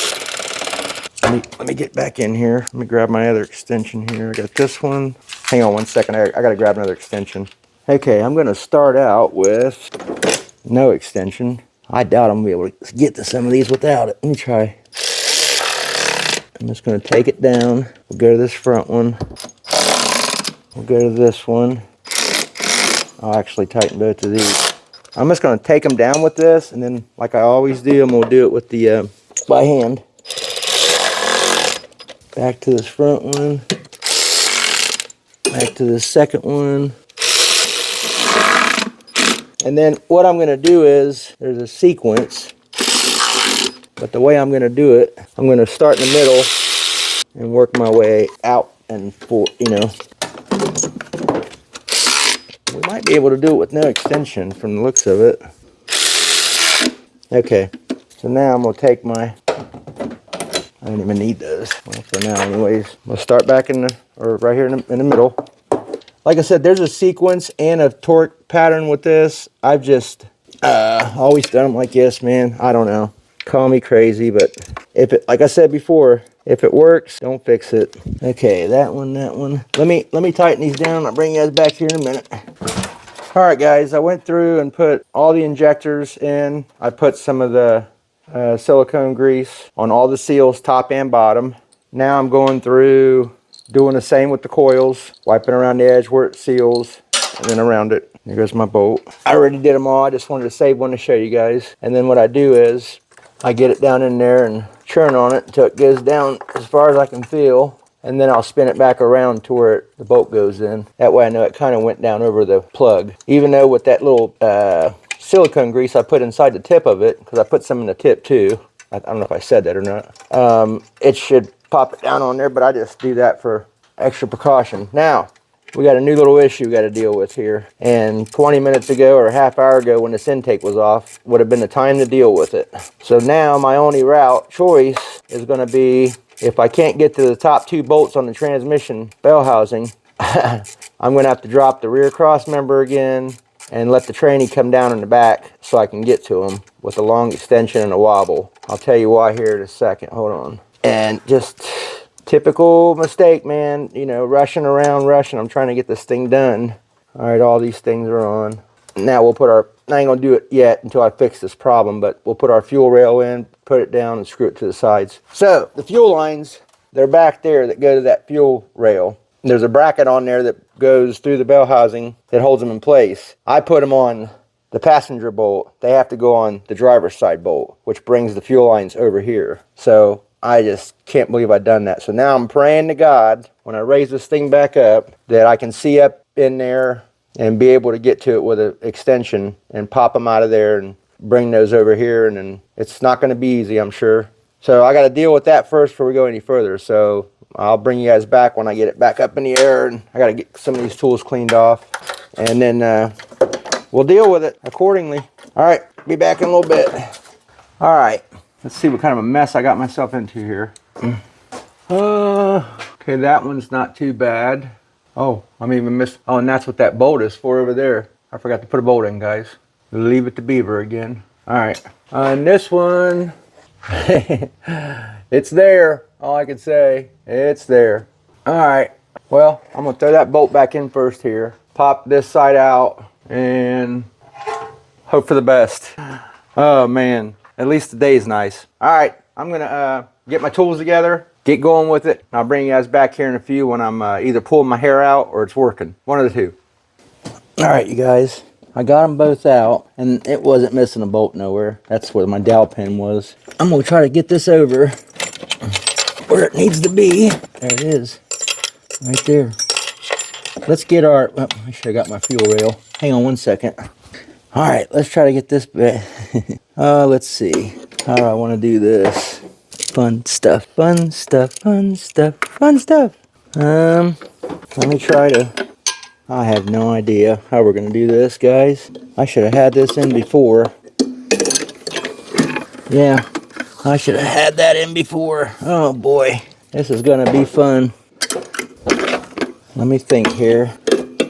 Let me get back in here. Let me grab my other extension here. I got this one. Hang on one second. I got to grab another extension. Okay, I'm going to start out with no extension. I doubt I'm going to be able to get to some of these without it. Let me try. I'm just going to take it down. We'll go to this front one. We'll go to this one. I'll actually tighten both of these. I'm just going to take them down with this, and then like I always do, I'm going to do it with the by hand. Back to this front one. Back to the second one. And then what I'm going to do is, there's a sequence, but the way I'm going to do it, I'm going to start in the middle and work my way out and for, you know. We might be able to do it with no extension from the looks of it. Okay, so now I'm going to take my, I don't even need those, well, for now anyways. We'll start back in the, or right here in the middle. Like I said, there's a sequence and a torque pattern with this. I've just always done them like this, man. I don't know. Call me crazy, but if it, like I said before, if it works, don't fix it. Okay, that one, that one. Let me tighten these down. I'll bring you guys back here in a minute. All right, guys, I went through and put all the injectors in. I put some of the silicone grease on all the seals, top and bottom. Now I'm going through doing the same with the coils, wiping around the edge where it seals, and then around it. There goes my bolt. I already did them all. I just wanted to save one to show you guys. And then what I do is, I get it down in there and churn on it until it goes down as far as I can feel. And then I'll spin it back around to where the bolt goes in. That way I know it kind of went down over the plug. Even though with that little silicone grease I put inside the tip of it, because I put some in the tip too. I don't know if I said that or not. It should pop it down on there, but I just do that for extra precaution. Now, we got a new little issue we got to deal with here. And 20 minutes ago or a half hour ago when this intake was off would have been the time to deal with it. So now my only route choice is going to be, if I can't get to the top two bolts on the transmission bell housing, I'm gonna have to drop the rear cross member again and let the tranny come down in the back so I can get to them with a long extension and a wobble. I'll tell you why here in a second. Hold on. And just typical mistake, man. You know, rushing around, rushing. I'm trying to get this thing done. All right, all these things are on. Now we'll put our, I ain't gonna do it yet until I fix this problem, but we'll put our fuel rail in, put it down, and screw it to the sides. So the fuel lines, they're back there that go to that fuel rail. There's a bracket on there that goes through the bell housing that holds them in place. I put them on the passenger bolt. They have to go on the driver's side bolt, which brings the fuel lines over here. So I just can't believe I've done that. So now I'm praying to God when I raise this thing back up that I can see up in there and be able to get to it with an extension and pop them out of there and bring those over here. And then it's not going to be easy, I'm sure. So I got to deal with that first before we go any further. So I'll bring you guys back when I get it back up in the air, and I got to get some of these tools cleaned off, and then we'll deal with it accordingly. All right, be back in a little bit. All right, let's see what kind of a mess I got myself into here. Okay, that one's not too bad. Oh, I'm even missing. Oh, and that's what that bolt is for over there. I forgot to put a bolt in, guys. Leave it to Beaver again. All right, and this one, it's there. All I can say, it's there. All right, well, I'm gonna throw that bolt back in first here. Pop this side out and hope for the best. Oh man, at least the day's nice. All right, I'm gonna get my tools together, get going with it. I'll bring you guys back here in a few when I'm either pulling my hair out or it's working. One of the two. All right, you guys, I got them both out and it wasn't missing a bolt nowhere. That's where my dowel pin was. I'm gonna try to get this over where it needs to be. There it is, right there. Let's get our, oh, I should have got my fuel rail. Hang on one second. All right, let's try to get this bit. Let's see how I want to do this. Fun stuff, fun stuff, fun stuff, fun stuff. Let me try to, I have no idea how we're gonna do this, guys. I should have had this in before. Yeah, I should have had that in before. Oh boy, this is gonna be fun. Let me think here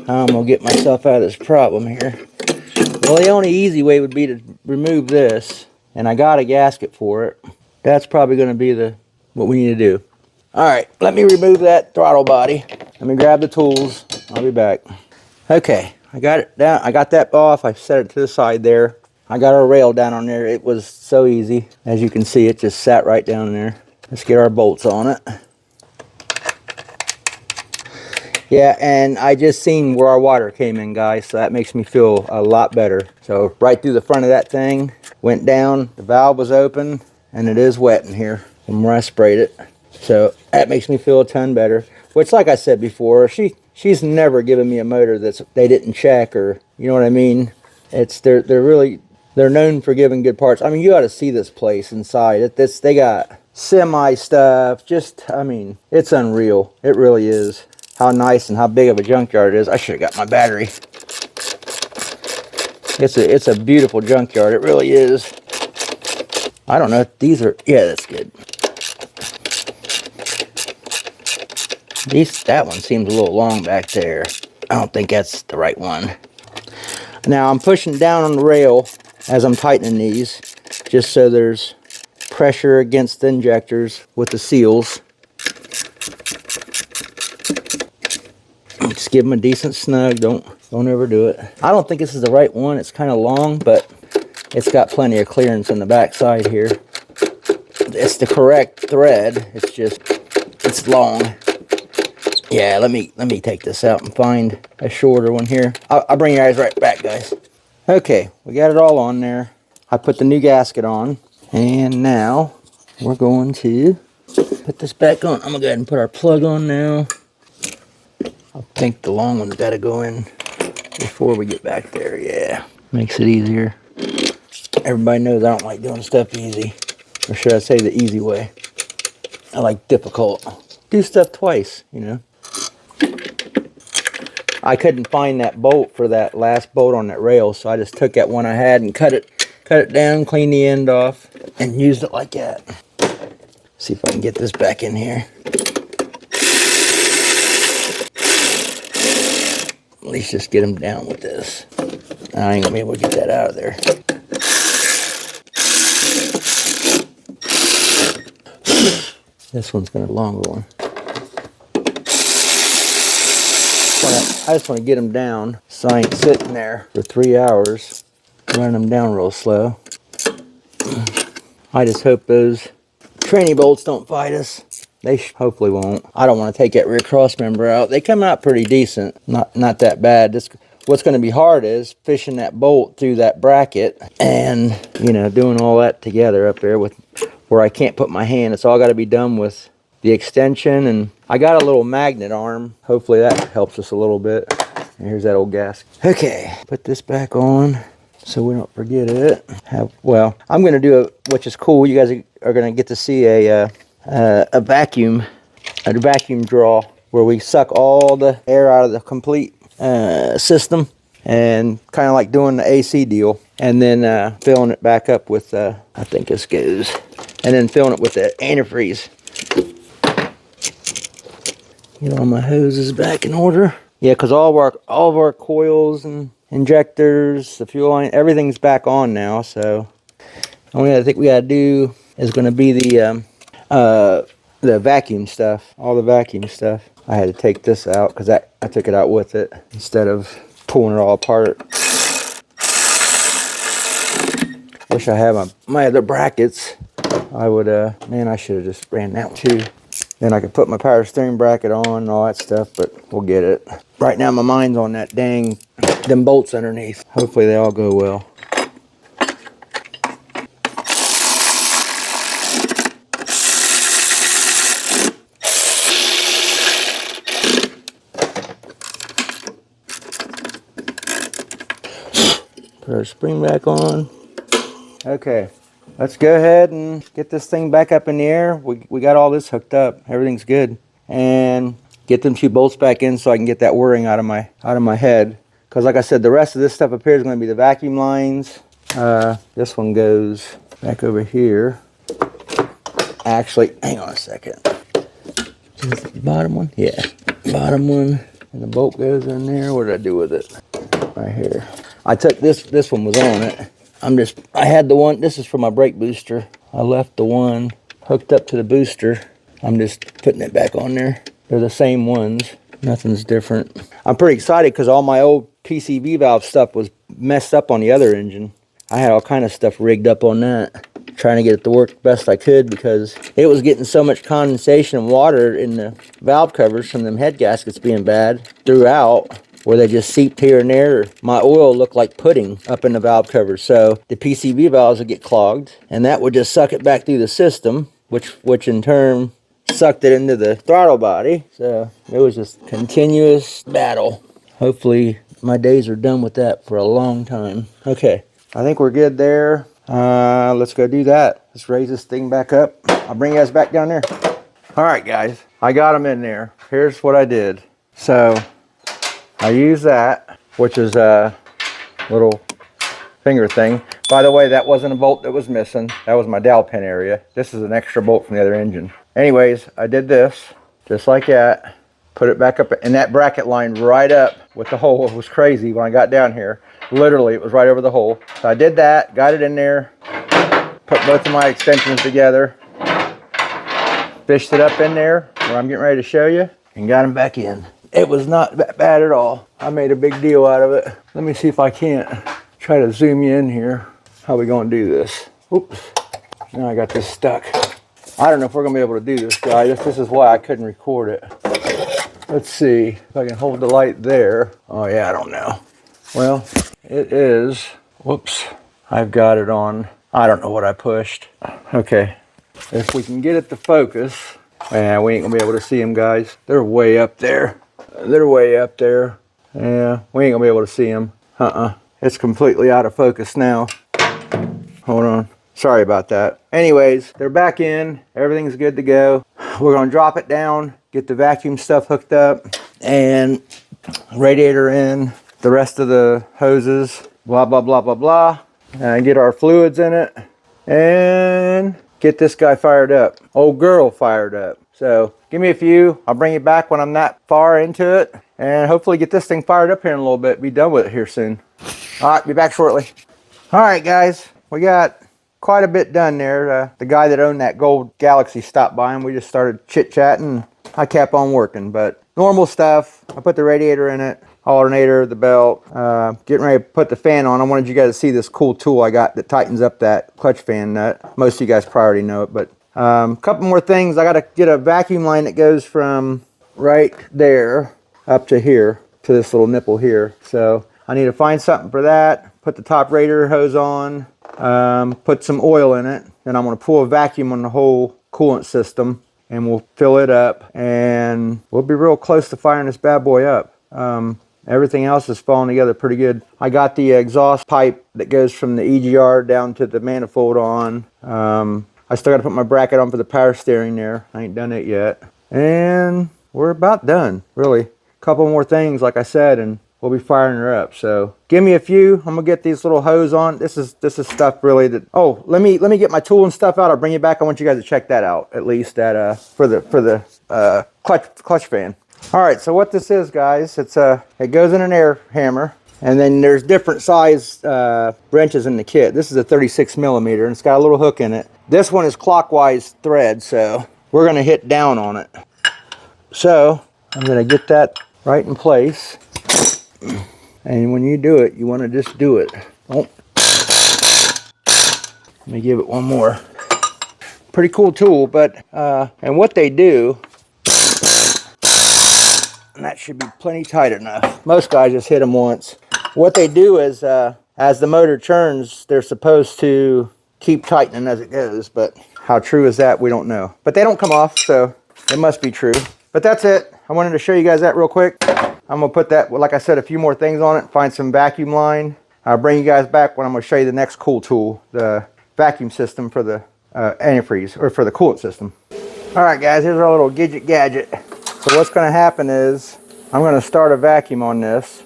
how I'm gonna get myself out of this problem here. Well, the only easy way would be to remove this, and I got a gasket for it. That's probably gonna be what we need to do. All right, let me remove that throttle body. Let me grab the tools. I'll be back. Okay, I got it down. I got that off. I set it to the side there. I got our rail down on there. It was so easy. As you can see, it just sat right down there. Let's get our bolts on it. Yeah, and I just seen where our water came in, guys, so that makes me feel a lot better. So right through the front of that thing, went down, the valve was open, and it is wet in here from where I sprayed it. So that makes me feel a ton better. Which, like I said before, she's never given me a motor they didn't check, or, you know what I mean? They're known for giving good parts. I mean, you ought to see this place inside. They got semi stuff. Just, I mean, it's unreal. It really is. How nice and how big of a junkyard it is. I should have got my battery. It's a beautiful junkyard. It really is. I don't know if these are, yeah, that's good. That one seems a little long back there. I don't think that's the right one. Now I'm pushing down on the rail as I'm tightening these, just so there's pressure against the injectors with the seals. Just give them a decent snug. Don't overdo it. I don't think this is the right one. It's kind of long, but it's got plenty of clearance on the back side here. It's the correct thread. It's just, it's long. Yeah, let me take this out and find a shorter one here. I'll bring you guys right back, guys. Okay, we got it all on there. I put the new gasket on, and now we're going to put this back on. I'm gonna go ahead and put our plug on now. I think the long one's got to go in before we get back there. Yeah, makes it easier. Everybody knows I don't like doing stuff easy, or should I say the easy way. I like difficult. Do stuff twice, you know. I couldn't find that bolt for that last bolt on that rail, so I just took that one I had and cut it down, cleaned the end off, and used it like that. See if I can get this back in here. least just get them down with this. I ain't gonna be able to get that out of there. This one's gonna be a longer one. I just want to get them down so I ain't sitting there for 3 hours running them down real slow. I just hope those tranny bolts don't fight us. They hopefully won't. I don't want to take that rear cross member out. They come out pretty decent. Not that bad. What's going to be hard is fishing that bolt through that bracket and, you know, doing all that together up there with where I can't put my hand. It's all got to be done with the extension, and I got a little magnet arm. Hopefully that helps us a little bit. And here's that old gasket. Okay, put this back on so we don't forget it. Well, I'm going to do which is cool. You guys are going to get to see a vacuum draw where we suck all the air out of the complete system, and kind of like doing the AC deal, and then filling it back up with I think this goes, and then filling it with the antifreeze. Get all my hoses back in order. Yeah, because all of our coils and injectors, the fuel line, everything's back on now. So only I think we gotta do is going to be the vacuum stuff, all the vacuum stuff. I had to take this out because I took it out with it instead of pulling it all apart. Wish I had my other brackets. I would, man, I should have just ran that one too. Then I could put my power steering bracket on and all that stuff, but we'll get it. Right now my mind's on that them bolts underneath. Hopefully they all go well. Put our spring back on. Okay. Let's go ahead and get this thing back up in the air. We got all this hooked up. Everything's good. And get them 2 bolts back in so I can get that whirring out of my head. Because like I said, the rest of this stuff up here is going to be the vacuum lines. This one goes back over here. Actually, hang on a second. Is it the bottom one? Yeah, bottom one. And the bolt goes in there. What did I do with it? Right here. I took this one was on it. I had the one, this is for my brake booster. I left the one hooked up to the booster. I'm just putting it back on there. They're the same ones. Nothing's different. I'm pretty excited because all my old PCV valve stuff was messed up on the other engine. I had all kind of stuff rigged up on that. Trying to get it to work best I could because it was getting so much condensation and water in the valve covers from them head gaskets being bad throughout, where they just seeped here and there. My oil looked like pudding up in the valve covers. So the PCV valves would get clogged, and that would just suck it back through the system, which in turn sucked it into the throttle body. So it was just continuous battle. Hopefully my days are done with that for a long time. Okay, I think we're good there. Let's go do that. Let's raise this thing back up. I'll bring you guys back down there. All right, guys, I got them in there. Here's what I did. So I use that, which is a little finger thing. By the way, that wasn't a bolt that was missing. That was my dowel pin area. This is an extra bolt from the other engine. Anyways, I did this, just like that. Put it back up, and that bracket lined right up with the hole. It was crazy when I got down here. Literally, it was right over the hole. So I did that, got it in there, put both of my extensions together, fished it up in there where I'm getting ready to show you, and got them back in. It was not that bad at all. I made a big deal out of it. Let me see if I can't try to zoom you in here. How we gonna do this? Oops, now I got this stuck. I don't know if we're gonna be able to do this, guys. This is why I couldn't record it. Let's see if I can hold the light there. Oh yeah, I don't know. Well, it is, whoops, I've got it on. I don't know what I pushed. Okay, if we can get it to focus. Man, we ain't gonna be able to see them, guys. They're way up there. They're way up there. Yeah, we ain't gonna be able to see them. It's completely out of focus now. Hold on. Sorry about that. Anyways, they're back in. Everything's good to go. We're gonna drop it down, get the vacuum stuff hooked up, and radiator in, the rest of the hoses, blah, blah, blah, blah, blah. And get our fluids in it, and get this guy fired up. Old girl fired up. So give me a few. I'll bring you back when I'm that far into it, and hopefully get this thing fired up here in a little bit. Be done with it here soon. All right, be back shortly. All right, guys, we got quite a bit done there. The guy that owned that gold Galaxy stopped by and we just started chit-chatting. I kept on working, but normal stuff. I put the radiator in it, alternator, the belt, getting ready to put the fan on. I wanted you guys to see this cool tool I got that tightens up that clutch fan nut. Most of you guys probably already know it, but a couple more things. I got to get a vacuum line that goes from right there up to here, to this little nipple here. So I need to find something for that. Put the top radiator hose on, put some oil in it, then I'm going to pull a vacuum on the whole coolant system and we'll fill it up and we'll be real close to firing this bad boy up. Everything else is falling together pretty good. I got the exhaust pipe that goes from the EGR down to the manifold on. I still got to put my bracket on for the power steering there. I ain't done it yet. And we're about done, really. A couple more things, like I said, and we'll be firing her up. So give me a few. I'm gonna get these little hose on. This is stuff really that. Oh, let me get my tool and stuff out. I'll bring you back. I want you guys to check that out at least at for the clutch fan. All right. So what this is, guys, it goes in an air hammer, and then there's different size wrenches in the kit. This is a 36 millimeter, and it's got a little hook in it. This one is clockwise thread, so we're gonna hit down on it. So I'm gonna get that right in place. And when you do it, you want to just do it. Oh. Let me give it one more. Pretty cool tool, but and what they do, and that should be plenty tight enough. Most guys just hit them once. What they do is, as the motor churns, they're supposed to keep tightening as it goes, but how true is that, we don't know. But they don't come off, so it must be true. But that's it. I wanted to show you guys that real quick. I'm going to put that, like I said, a few more things on it, find some vacuum line. I'll bring you guys back when I'm going to show you the next cool tool, the vacuum system for the antifreeze, or for the coolant system. All right, guys, here's our little gadget. So what's going to happen is I'm going to start a vacuum on this.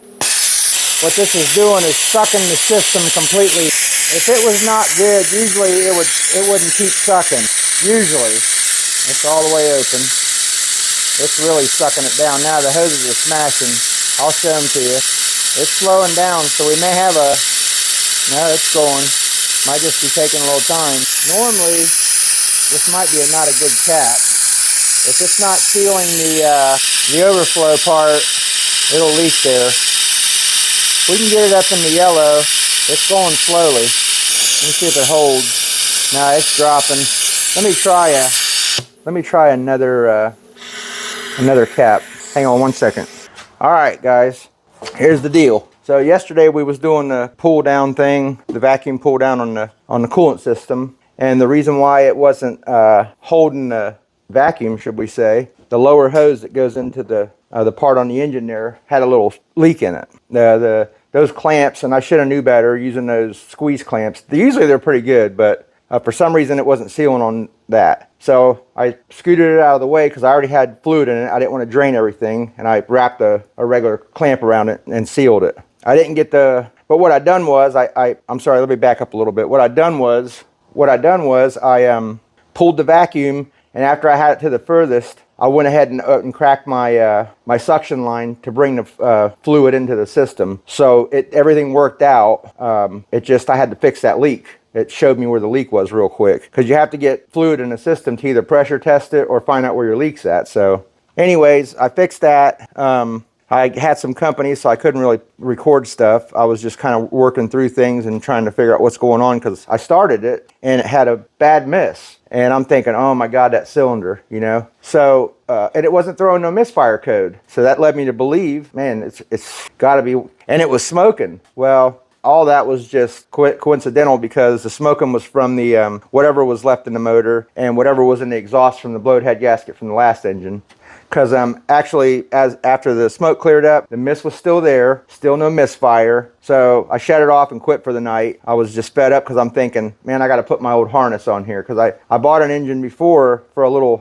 What this is doing is sucking the system completely. If it was not good, usually it wouldn't keep sucking. Usually, it's all the way open. It's really sucking it down. Now the hoses are smashing. I'll show them to you. It's slowing down, so we may have a... No, it's going. Might just be taking a little time. Normally, this might be not a good cap. If it's not sealing the overflow part, it'll leak there. We can get it up in the yellow. It's going slowly. Let me see if it holds. No, it's dropping. Let me try another cap. Hang on one second. All right, guys, here's the deal. So yesterday we was doing the pull down thing, the vacuum pull down on the coolant system, and the reason why it wasn't holding the vacuum, should we say, the lower hose that goes into the part on the engine there had a little leak in it. Those clamps, and I should have knew better using those squeeze clamps. Usually they're pretty good, but for some reason it wasn't sealing on that. So I scooted it out of the way because I already had fluid in it. I didn't want to drain everything, and I wrapped a regular clamp around it and sealed it. I didn't get but what I done was, I'm sorry, let me back up a little bit. What I done was I pulled the vacuum, and after I had it to the furthest, I went ahead and cracked my my suction line to bring the fluid into the system. So everything worked out. I had to fix that leak. It showed me where the leak was real quick, because you have to get fluid in the system to either pressure test it or find out where your leak's at. So anyways, I fixed that. I had some company, so I couldn't really record stuff. I was just kind of working through things and trying to figure out what's going on, because I started it and it had a bad miss. And I'm thinking, oh my God, that cylinder, you know? So, and it wasn't throwing no misfire code. So that led me to believe, man, it's gotta be, and it was smoking. Well, all that was just coincidental, because the smoking was from the whatever was left in the motor and whatever was in the exhaust from the blowed head gasket from the last engine. Because actually, after the smoke cleared up, the mist was still there, still no misfire. So I shut it off and quit for the night. I was just fed up because I'm thinking, man, I got to put my old harness on here, because I bought an engine before for a little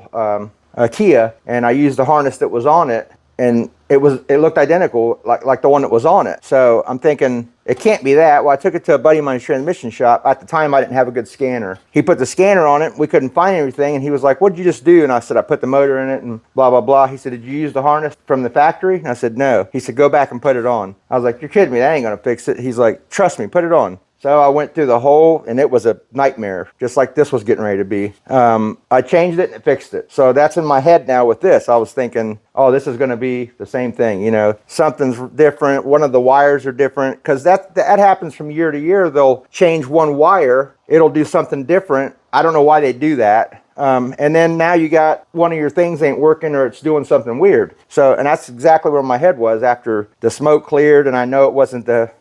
Kia, and I used the harness that was on it, and it looked identical like the one that was on it. So I'm thinking, it can't be that. Well, I took it to a buddy of mine's transmission shop. At the time, I didn't have a good scanner. He put the scanner on it. We couldn't find anything. And he was like, what'd you just do? And I said, I put the motor in it and blah, blah, blah. He said, did you use the harness from the factory? And I said, no. He said, go back and put it on. I was like, you're kidding me. That ain't going to fix it. He's like, trust me, put it on. So I went through the whole, and it was a nightmare, just like this was getting ready to be. I changed it and it fixed it. So that's in my head now with this. I was thinking, oh, this is going to be the same thing. You know, something's different. One of the wires are different, because that happens from year to year. They'll change one wire. It'll do something different. I don't know why they do that. And then now you got one of your things ain't working, or it's doing something weird. So, and that's exactly where my head was after the smoke cleared, and I know it wasn't the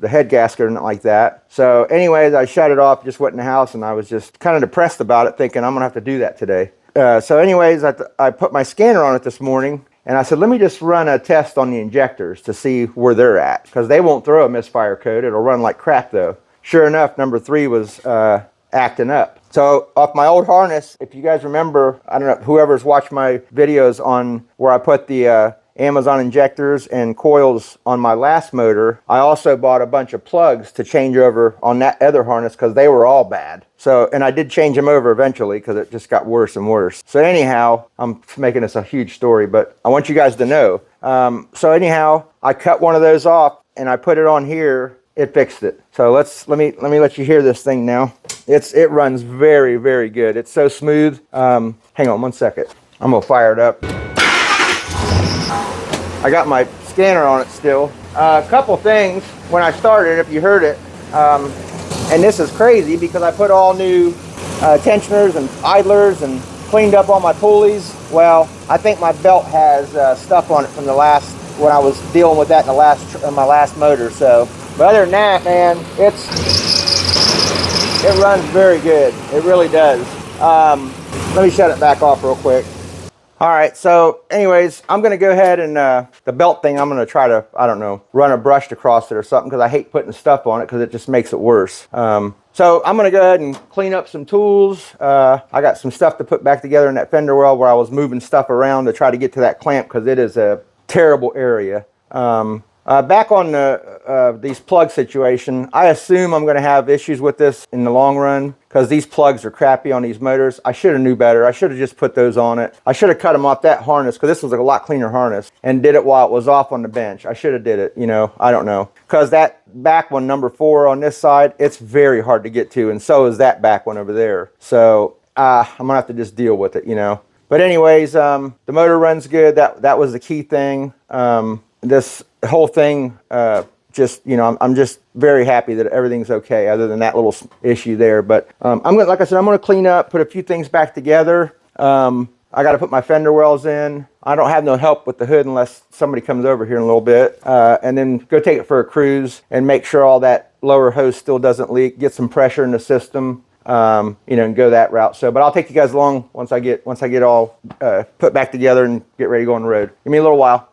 head gasket or nothing like that. So anyways, I shut it off, just went in the house, and I was just kind of depressed about it, thinking I'm gonna have to do that today. So anyways, I put my scanner on it this morning, and I said, let me just run a test on the injectors to see where they're at, because they won't throw a misfire code. It'll run like crap though. Sure enough, number 3 was acting up. So off my old harness, if you guys remember, I don't know, whoever's watched my videos on where I put the Amazon injectors and coils on my last motor, I also bought a bunch of plugs to change over on that other harness, because they were all bad. So, and I did change them over eventually, because it just got worse and worse. So anyhow, I'm making this a huge story, but I want you guys to know. So anyhow, I cut one of those off and I put it on here. It fixed it. So let me let you hear this thing now. It runs very, very good. It's so smooth. Hang on one second. I'm gonna fire it up. I got my scanner on it still. A couple things when I started, if you heard it, and this is crazy because I put all new tensioners and idlers and cleaned up all my pulleys. Well, I think my belt has stuff on it from the last, when I was dealing with that in my last motor. So, but other than that, man, it runs very good. It really does. Let me shut it back off real quick. All right, so anyways, I'm gonna go ahead and the belt thing, I'm gonna try to, I don't know, run a brush across it or something, because I hate putting stuff on it because it just makes it worse. So I'm gonna go ahead and clean up some tools. I got some stuff to put back together in that fender well where I was moving stuff around to try to get to that clamp, because it is a terrible area. Back on these plug situation, I assume I'm going to have issues with this in the long run, because these plugs are crappy on these motors. I should have knew better. I should have just put those on it. I should have cut them off that harness, because this was a lot cleaner harness, and did it while it was off on the bench. I should have did it, you know, I don't know. Because that back one, number 4 on this side, it's very hard to get to, and so is that back one over there. So I'm going to have to just deal with it, you know. But anyways, the motor runs good. That was the key thing. This whole thing, just, you know, I'm just very happy that everything's okay, other than that little issue there. But I'm gonna, like I said, I'm gonna clean up, put a few things back together. I got to put my fender wells in. I don't have no help with the hood unless somebody comes over here in a little bit, and then go take it for a cruise and make sure all that lower hose still doesn't leak. Get some pressure in the system. You know, and go that route. So, but I'll take you guys along once I get all put back together and get ready to go on the road. Give me a little while.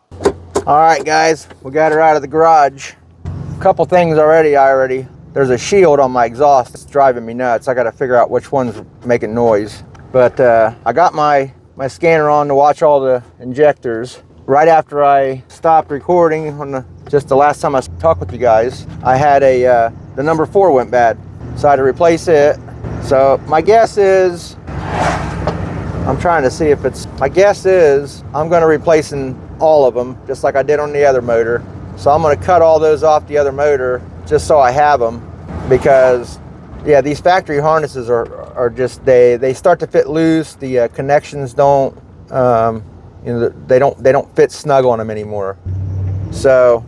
All right, guys, we got her out of the garage. A couple things already. There's a shield on my exhaust. It's driving me nuts. I got to figure out which one's making noise. But I got my scanner on to watch all the injectors. Right after I stopped recording on just the last time I talked with you guys, I had the number 4 went bad, so I had to replace it. So my guess is, I'm trying to see if it's, my guess is I'm going to replace all of them, just like I did on the other motor. So I'm going to cut all those off the other motor just so I have them, because yeah, these factory harnesses are just, they start to fit loose. The connections don't, you know, they don't fit snug on them anymore. So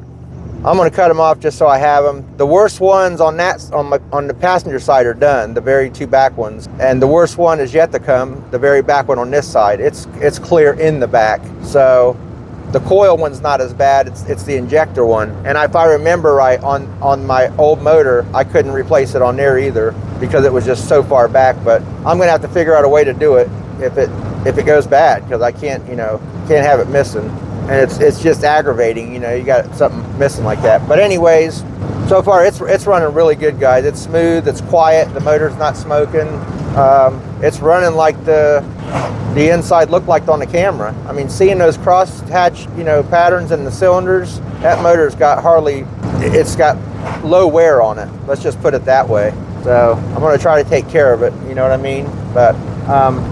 I'm going to cut them off just so I have them. The worst ones on the passenger side are done, the very 2 back ones, and the worst one is yet to come, the very back one on this side. It's clear in the back. So the coil one's not as bad. It's the injector one. And if I remember right, on my old motor, I couldn't replace it on there either because it was just so far back. But I'm going to have to figure out a way to do it if it goes bad, because I can't have it missing. And it's just aggravating, you know, you got something missing like that. But anyways, so far it's running really good, guys. It's smooth, it's quiet, the motor's not smoking. It's running like the inside looked like on the camera. I mean, seeing those cross-hatch, you know, patterns in the cylinders, that motor's got hardly it's got low wear on it. Let's just put it that way. So I'm going to try to take care of it, you know what I mean? But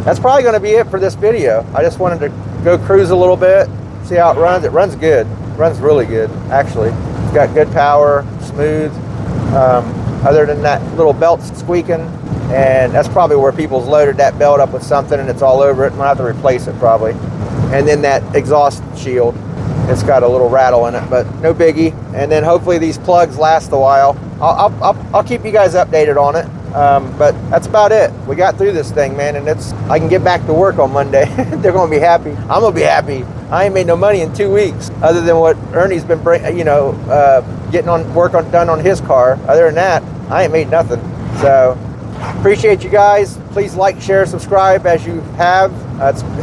that's probably going to be it for this video. I just wanted to go cruise a little bit, see how it runs. It runs good. It runs really good, actually. It's got good power, smooth. Other than that little belt squeaking, and that's probably where people's loaded that belt up with something and it's all over it. I'm going to have to replace it probably. And then that exhaust shield, it's got a little rattle in it, but no biggie. And then hopefully these plugs last a while. I'll keep you guys updated on it. But that's about it. We got through this thing, man, and I can get back to work on Monday. They're going to be happy. I'm going to be happy. I ain't made no money in 2 weeks, other than what Ernie's been, getting on work done on his car. Other than that, I ain't made nothing. So appreciate you guys. Please like, share, subscribe as you have.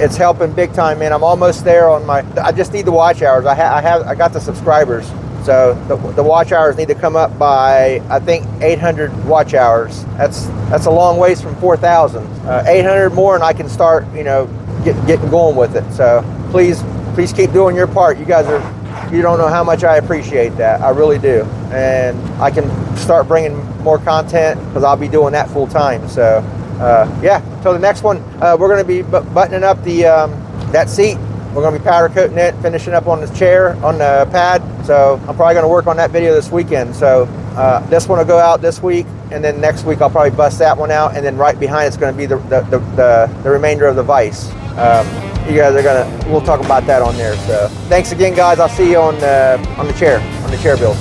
It's helping big time, man. I'm almost there on I just need the watch hours. I got the subscribers. So the watch hours need to come up by, I think, 800 watch hours. That's a long ways from 4,000. 800 more and I can start, getting going with it. So please keep doing your part. You guys you don't know how much I appreciate that. I really do. And I can start bringing more content because I'll be doing that full time. So yeah, till the next one, we're going to be buttoning up that seat. We're going to be powder coating it, finishing up on the chair, on the pad. So I'm probably going to work on that video this weekend. So this one will go out this week, and then next week I'll probably bust that one out, and then right behind it's going to be the remainder of the vise. You guys we'll talk about that on there. So thanks again, guys. I'll see you on the chair build.